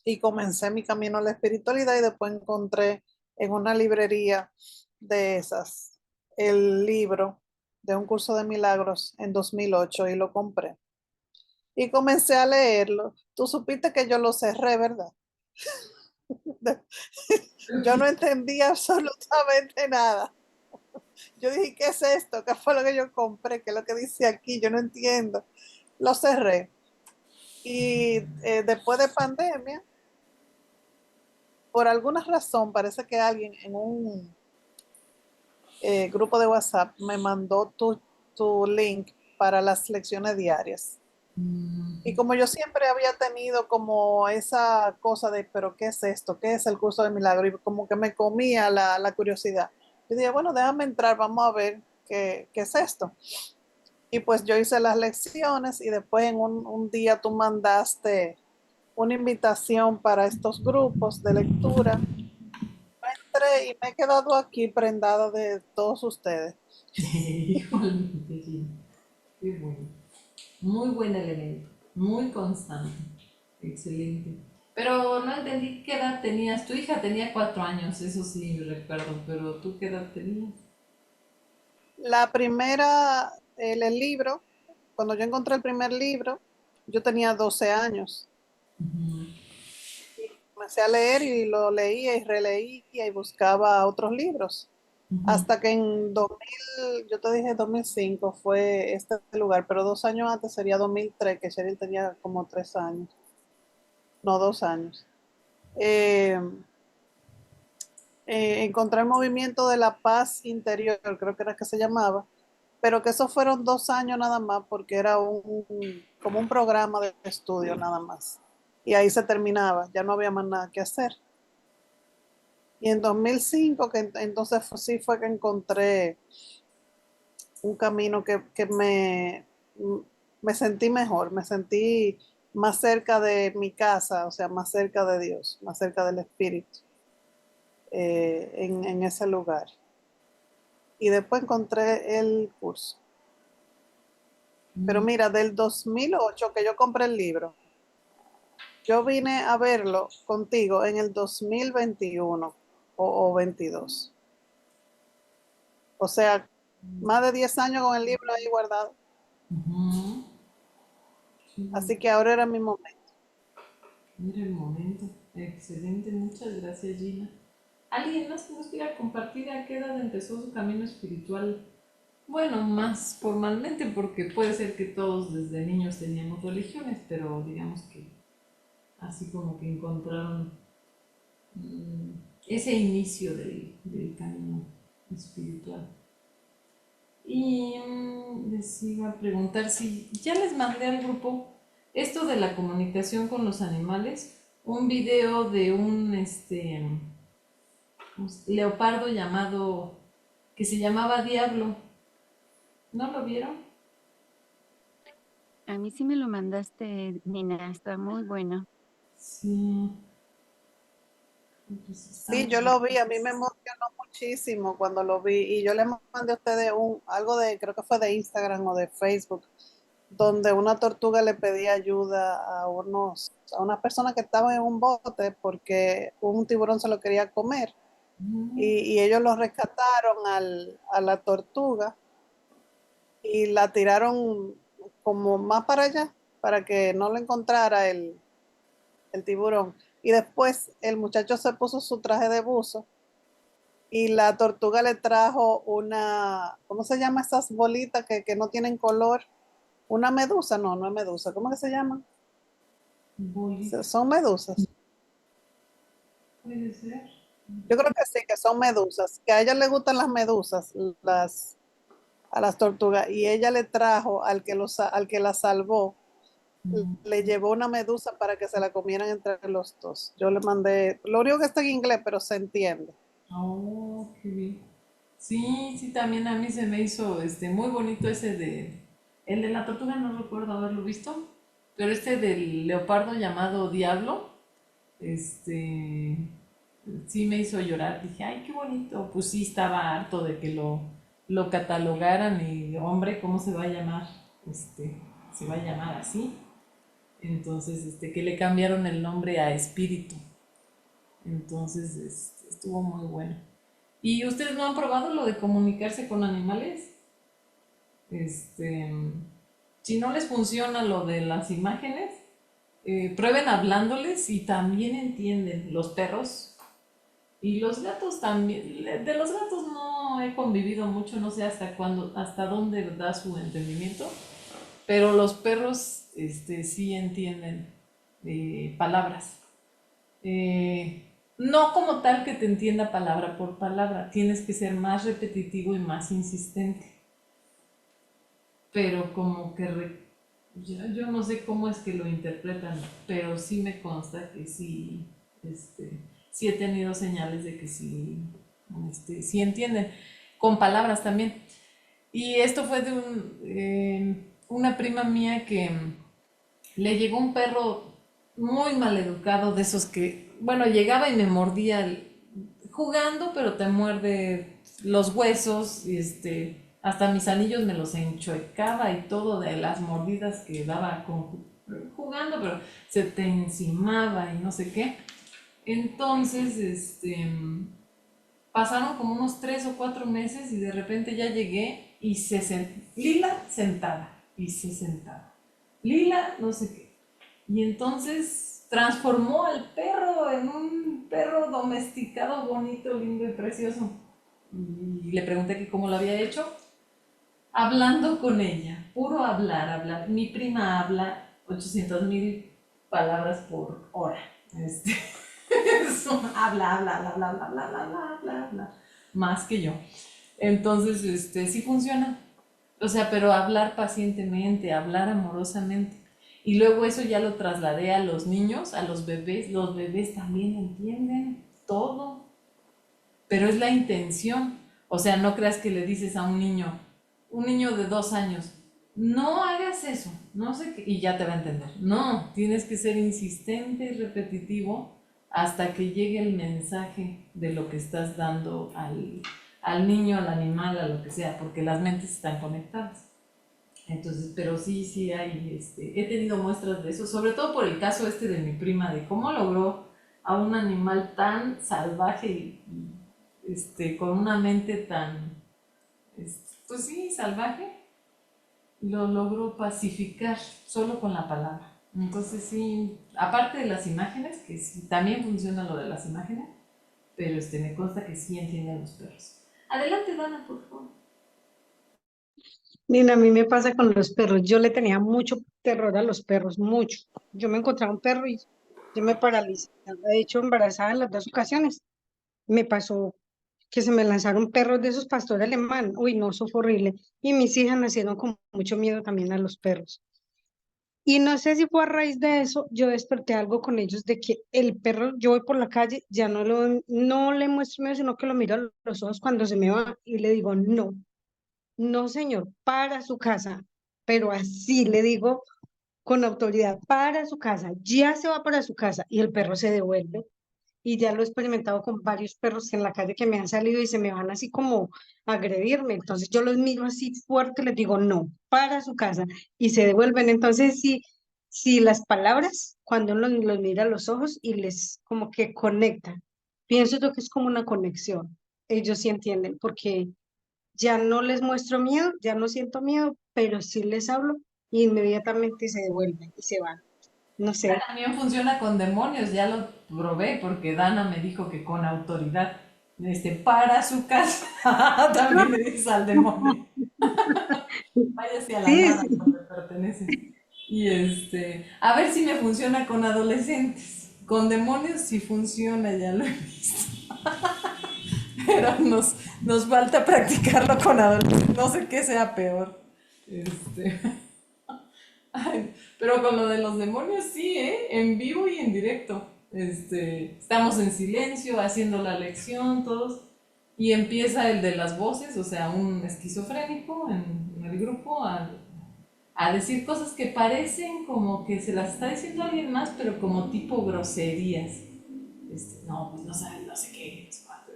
y comencé mi camino a la espiritualidad y después encontré en una librería de esas el libro de un curso de milagros en 2008 y lo compré. Y comencé a leerlo. Tú supiste que yo lo cerré, ¿verdad? Yo no entendía absolutamente nada. Yo dije, ¿qué es esto? ¿Qué fue lo que yo compré? ¿Qué es lo que dice aquí? Yo no entiendo. Lo cerré. Y después de pandemia, por alguna razón, parece que alguien en un grupo de WhatsApp me mandó tu link para las lecciones diarias. Y como yo siempre había tenido como esa cosa de, pero ¿qué es esto? ¿Qué es el curso de milagro? Y como que me comía la curiosidad. Yo dije, bueno, déjame entrar, vamos a ver qué es esto. Y pues yo hice las lecciones y después en un día tú mandaste una invitación para estos grupos de lectura. Entré y me he quedado aquí prendada de todos ustedes. Igualmente, Gina. Qué bueno. Muy buen elemento. Muy constante. Excelente. Pero no entendí qué edad tenías. Tu hija tenía 4 años, eso sí recuerdo, pero ¿tú qué edad tenías? La primera, el libro, cuando yo encontré el primer libro, yo tenía 12 años. Ujú, Comencé a leer y lo leía y releía y buscaba otros libros. ujú. Hasta que en 2000, yo te dije 2005 fue este lugar, pero 2 años antes sería 2003, que Cheryl tenía como 3 años, no 2 años. Eh, encontré el movimiento de la paz interior, creo que era que se llamaba, pero que esos fueron 2 años nada más, porque era como un programa de estudio nada más. Y ahí se terminaba, ya no había más nada que hacer. Y en 2005, entonces sí fue que encontré un camino que me sentí mejor, me sentí más cerca de mi casa, o sea, más cerca de Dios, más cerca del Espíritu, en ese lugar. Y después encontré el curso. Pero Mm. mira, del 2008 que yo compré el libro, yo vine a verlo contigo en el 2021 o 22. O sea, más de 10 años con el libro ahí guardado. Ujú. Qué Así bonito. que ahora era mi momento. Mira el momento. Excelente, muchas gracias Gina. ¿Alguien más que nos quiera compartir a qué edad empezó su camino espiritual? Bueno, más formalmente porque puede ser que todos desde niños teníamos religiones, pero digamos que así como que encontraron mm, ese inicio del camino espiritual. Y les iba a preguntar si ya les mandé al grupo esto de la comunicación con los animales, un video de un leopardo llamado, que se llamaba Diablo. ¿No lo vieron? A mí sí me lo mandaste, Nina, está muy bueno. Sí, pues está Sí, muy yo bueno. lo vi, a mí me emocionó muchísimo cuando lo vi y yo le mandé a ustedes algo de, creo que fue de Instagram o de Facebook, donde una tortuga le pedía ayuda a unas personas que estaban en un bote porque un tiburón se lo quería comer y ellos lo rescataron a la tortuga y la tiraron como más para allá para que no lo encontrara el tiburón. Y después el muchacho se puso su traje de buzo y la tortuga le trajo ¿cómo se llama esas bolitas que no tienen color? Una medusa, no, no es medusa, ¿cómo que se llaman? Bolita, Son medusas. puede ser. Yo creo que sí, que son medusas, que a ella le gustan las medusas, a las tortugas, y ella le trajo al que la salvó, le llevó una medusa para que se la comieran entre los dos. Yo le mandé, lo único que está en inglés, pero se entiende. Oh, qué bien. Sí, sí, también a mí se me hizo muy bonito ese el de la tortuga no recuerdo haberlo visto, pero este del leopardo llamado Diablo, este, sí me hizo llorar. Dije, ay, qué bonito. Pues sí, estaba harto de que lo catalogaran y, hombre, ¿cómo se va a llamar? Se va a llamar así. Entonces, que le cambiaron el nombre a Espíritu. Entonces, estuvo muy bueno. ¿Y ustedes no han probado lo de comunicarse con animales? Este, si no les funciona lo de las imágenes, prueben hablándoles y también entienden. Los perros y los gatos también. De los gatos no he convivido mucho, no sé hasta cuándo, hasta dónde da su entendimiento, pero los perros, sí entienden palabras. No como tal que te entienda palabra por palabra, tienes que ser más repetitivo y más insistente, pero como que yo no sé cómo es que lo interpretan, pero sí me consta que sí, sí he tenido señales de que sí, sí entienden, con palabras también. Y esto fue de una prima mía que le llegó un perro muy mal educado, de esos que, bueno, llegaba y me mordía jugando, pero te muerde los huesos, y hasta mis anillos me los enchuecaba y todo de las mordidas que daba jugando, pero se te encimaba y no sé qué. Entonces, pasaron como unos 3 o 4 meses y de repente ya llegué y Lila sentada y se sentaba. Lila no sé qué. Y entonces transformó al perro en un perro domesticado, bonito, lindo y precioso. Y le pregunté que cómo lo había hecho. Hablando con ella, puro hablar, hablar. Mi prima habla 800,000 palabras por hora. Este, habla, habla, habla, habla, habla, habla, habla, habla, habla, más que yo. Entonces, sí funciona. O sea, pero hablar pacientemente, hablar amorosamente. Y luego eso ya lo trasladé a los niños, a los bebés. Los bebés también entienden todo, pero es la intención. O sea, no creas que le dices a un niño de 2 años, no hagas eso, no sé qué, y ya te va a entender. No, tienes que ser insistente y repetitivo hasta que llegue el mensaje de lo que estás dando al niño, al animal, a lo que sea, porque las mentes están conectadas. Entonces, pero sí, sí hay, he tenido muestras de eso, sobre todo por el caso de mi prima, de cómo logró a un animal tan salvaje con una mente tan, pues sí, salvaje, lo logró pacificar solo con la palabra. Entonces sí, aparte de las imágenes, que sí, también funciona lo de las imágenes, pero me consta que sí entienden los perros. Adelante, Dana, por favor. Nina, a mí me pasa con los perros. Yo le tenía mucho terror a los perros, mucho. Yo me encontraba un perro y yo me paralizaba. De hecho, embarazada en las dos ocasiones. Me pasó que se me lanzaron perros de esos pastor alemán. Uy, no, eso fue horrible. Y mis hijas nacieron con mucho miedo también a los perros. Y no sé si fue a raíz de eso, yo desperté algo con ellos de que el perro, yo voy por la calle, ya no le muestro miedo, sino que lo miro a los ojos cuando se me va y le digo, no, no señor, para su casa. Pero así le digo con autoridad, para su casa, ya se va para su casa y el perro se devuelve. Y ya lo he experimentado con varios perros en la calle que me han salido y se me van así como a agredirme. Entonces yo los miro así fuerte, les digo, no, para su casa y se devuelven. Entonces sí, sí las palabras, cuando uno los mira a los ojos y les como que conecta, pienso yo que es como una conexión. Ellos sí entienden porque ya no les muestro miedo, ya no siento miedo, pero sí les hablo y inmediatamente se devuelven y se van. No sé. También funciona con demonios, ya lo probé porque Dana me dijo que con autoridad, para su casa, también le dices al demonio, váyase a la Sí, nada sí. donde pertenece. Y a ver si me funciona con adolescentes. Con demonios sí funciona, ya lo he visto. Pero nos falta practicarlo con adolescentes. No sé qué sea peor. Este, Ay, pero con lo de los demonios sí, ¿eh? En vivo y en directo. Estamos en silencio haciendo la lección todos y empieza el de las voces, o sea, un esquizofrénico en el grupo a decir cosas que parecen como que se las está diciendo alguien más, pero como tipo groserías. No, pues no saben, no sé qué, no sé cuánto.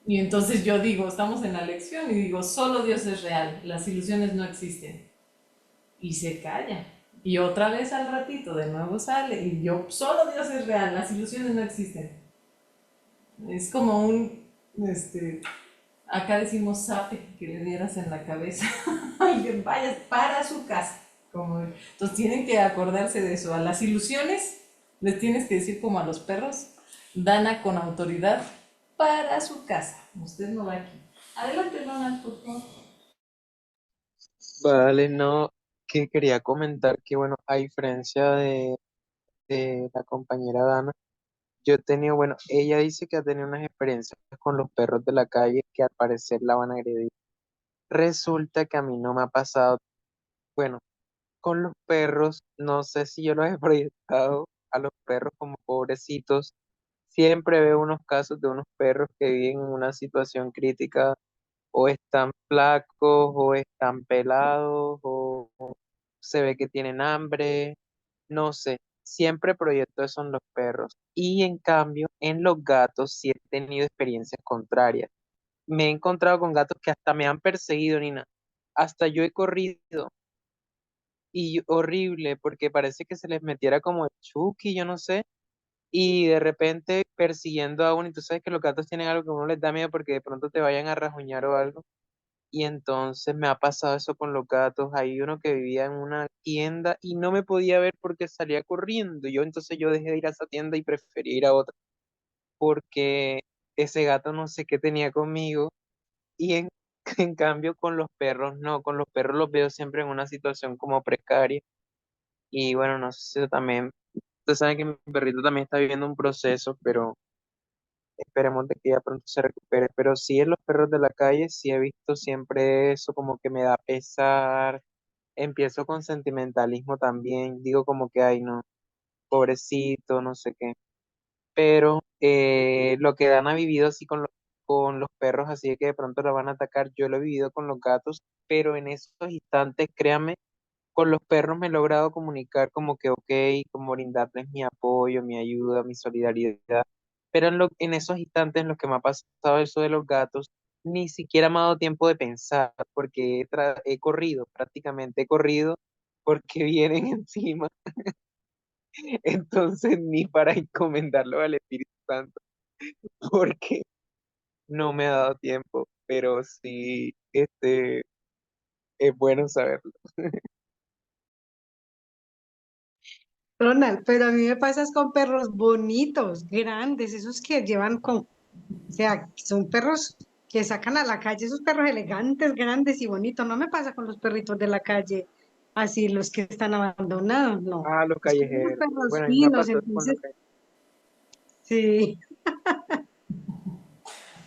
Y entonces yo digo, estamos en la lección y digo, solo Dios es real, las ilusiones no existen y se calla. Y otra vez al ratito de nuevo sale y yo, solo Dios es real, las ilusiones no existen. Es como acá decimos zape que le dieras en la cabeza y que vayas para su casa. Entonces tienen que acordarse de eso. A las ilusiones les tienes que decir como a los perros, Dana con autoridad para su casa. Usted no va aquí. Adelante, Donald, por favor. Vale, no, que quería comentar que, bueno, a diferencia de la compañera Dana, yo he tenido, bueno, ella dice que ha tenido unas experiencias con los perros de la calle que al parecer la van a agredir. Resulta que a mí no me ha pasado, bueno, con los perros, no sé si yo los he proyectado a los perros como pobrecitos. Siempre veo unos casos de unos perros que viven en una situación crítica, o están flacos, o están pelados, o se ve que tienen hambre, no sé. Siempre proyecto eso en los perros. Y en cambio, en los gatos sí he tenido experiencias contrarias. Me he encontrado con gatos que hasta me han perseguido, Nina. Hasta yo he corrido y horrible porque parece que se les metiera como el Chucky, yo no sé, y de repente persiguiendo a uno, y tú sabes que los gatos tienen algo que a uno les da miedo porque de pronto te vayan a rajuñar o algo. Y entonces me ha pasado eso con los gatos. Hay uno que vivía en una tienda y no me podía ver porque salía corriendo. Entonces yo dejé de ir a esa tienda y preferí ir a otra porque ese gato no sé qué tenía conmigo. Y en, en cambio con los perros no, con los perros los veo siempre en una situación como precaria. Y bueno, no sé si también, ustedes saben que mi perrito también está viviendo un proceso, pero esperemos de que ya pronto se recupere. Pero sí, en los perros de la calle sí he visto siempre eso, como que me da pesar. Empiezo con sentimentalismo también. Digo como que, ay, no, pobrecito, no sé qué. Pero lo que Dan ha vivido así con los perros, así de que de pronto lo van a atacar, yo lo he vivido con los gatos, pero en esos instantes, créame, con los perros me he logrado comunicar como que, ok, como brindarles mi apoyo, mi ayuda, mi solidaridad. Pero en esos instantes en los que me ha pasado eso de los gatos, ni siquiera me ha dado tiempo de pensar, porque he corrido, prácticamente he corrido, porque vienen encima. Entonces, ni para encomendarlo al Espíritu Santo, porque no me ha dado tiempo, pero sí, es bueno saberlo. Ronald, pero a mí me pasas con perros bonitos, grandes, esos que llevan con, o sea, son perros que sacan a la calle, esos perros elegantes, grandes y bonitos. No me pasa con los perritos de la calle, así los que están abandonados, no. Ah, los Es que son callejeros. perros Bueno, a mí me ha finos, pasado con los entonces, callejeros. sí.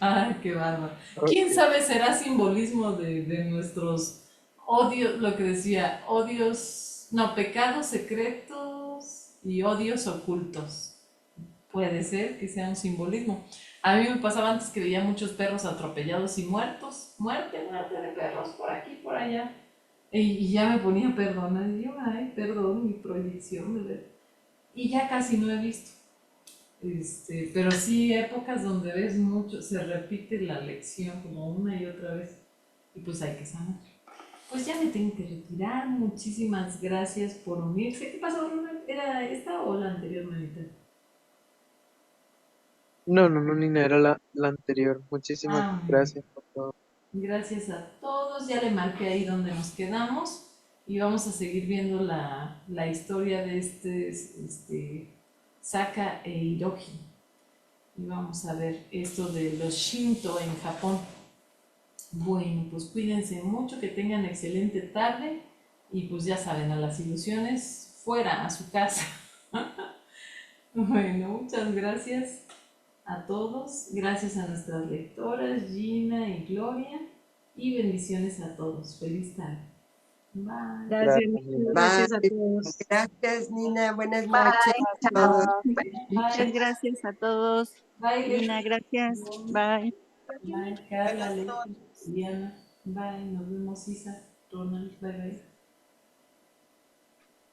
Ay, qué bárbaro. ¿Quién Ok. sabe será simbolismo de nuestros odios, lo que decía, odios, no, pecados secretos y odios ocultos? Puede ser que sea un simbolismo. A mí me pasaba antes que veía muchos perros atropellados y muertos. Muerte, muerte de perros, por aquí, por allá. Y ya me ponía a perdonar. Y yo, ay, perdón, mi proyección, ¿verdad? Y ya casi no he visto. Pero sí, épocas donde ves mucho, se repite la lección como una y otra vez. Y pues hay que sanar. Pues ya me tengo que retirar. Muchísimas gracias por unirse. ¿Qué pasó, Ronald? ¿Era esta o la anterior, manita? No, no, no, Nina, era la anterior. Muchísimas Ah, muy bien. gracias por todo. Gracias a todos. Ya le marqué ahí donde nos quedamos. Y vamos a seguir viendo la historia de Saka e Hiroji. Y vamos a ver esto de los Shinto en Japón. Bueno, pues cuídense mucho, que tengan excelente tarde y pues ya saben, a las ilusiones fuera, a su casa. Bueno, muchas gracias a todos, gracias a nuestras lectoras Gina y Gloria y bendiciones a todos. Feliz tarde. Bye. Gracias, Gracias, Nina. gracias a Bye. todos. Gracias, Nina. Buenas noches Bye, a todos. chao. Muchas Bye. gracias a todos. Bye, Lina, gracias. Bye. Bye, Carla, Leti, Diana. Bye, nos vemos, Isa, Ronald. Bye, bye.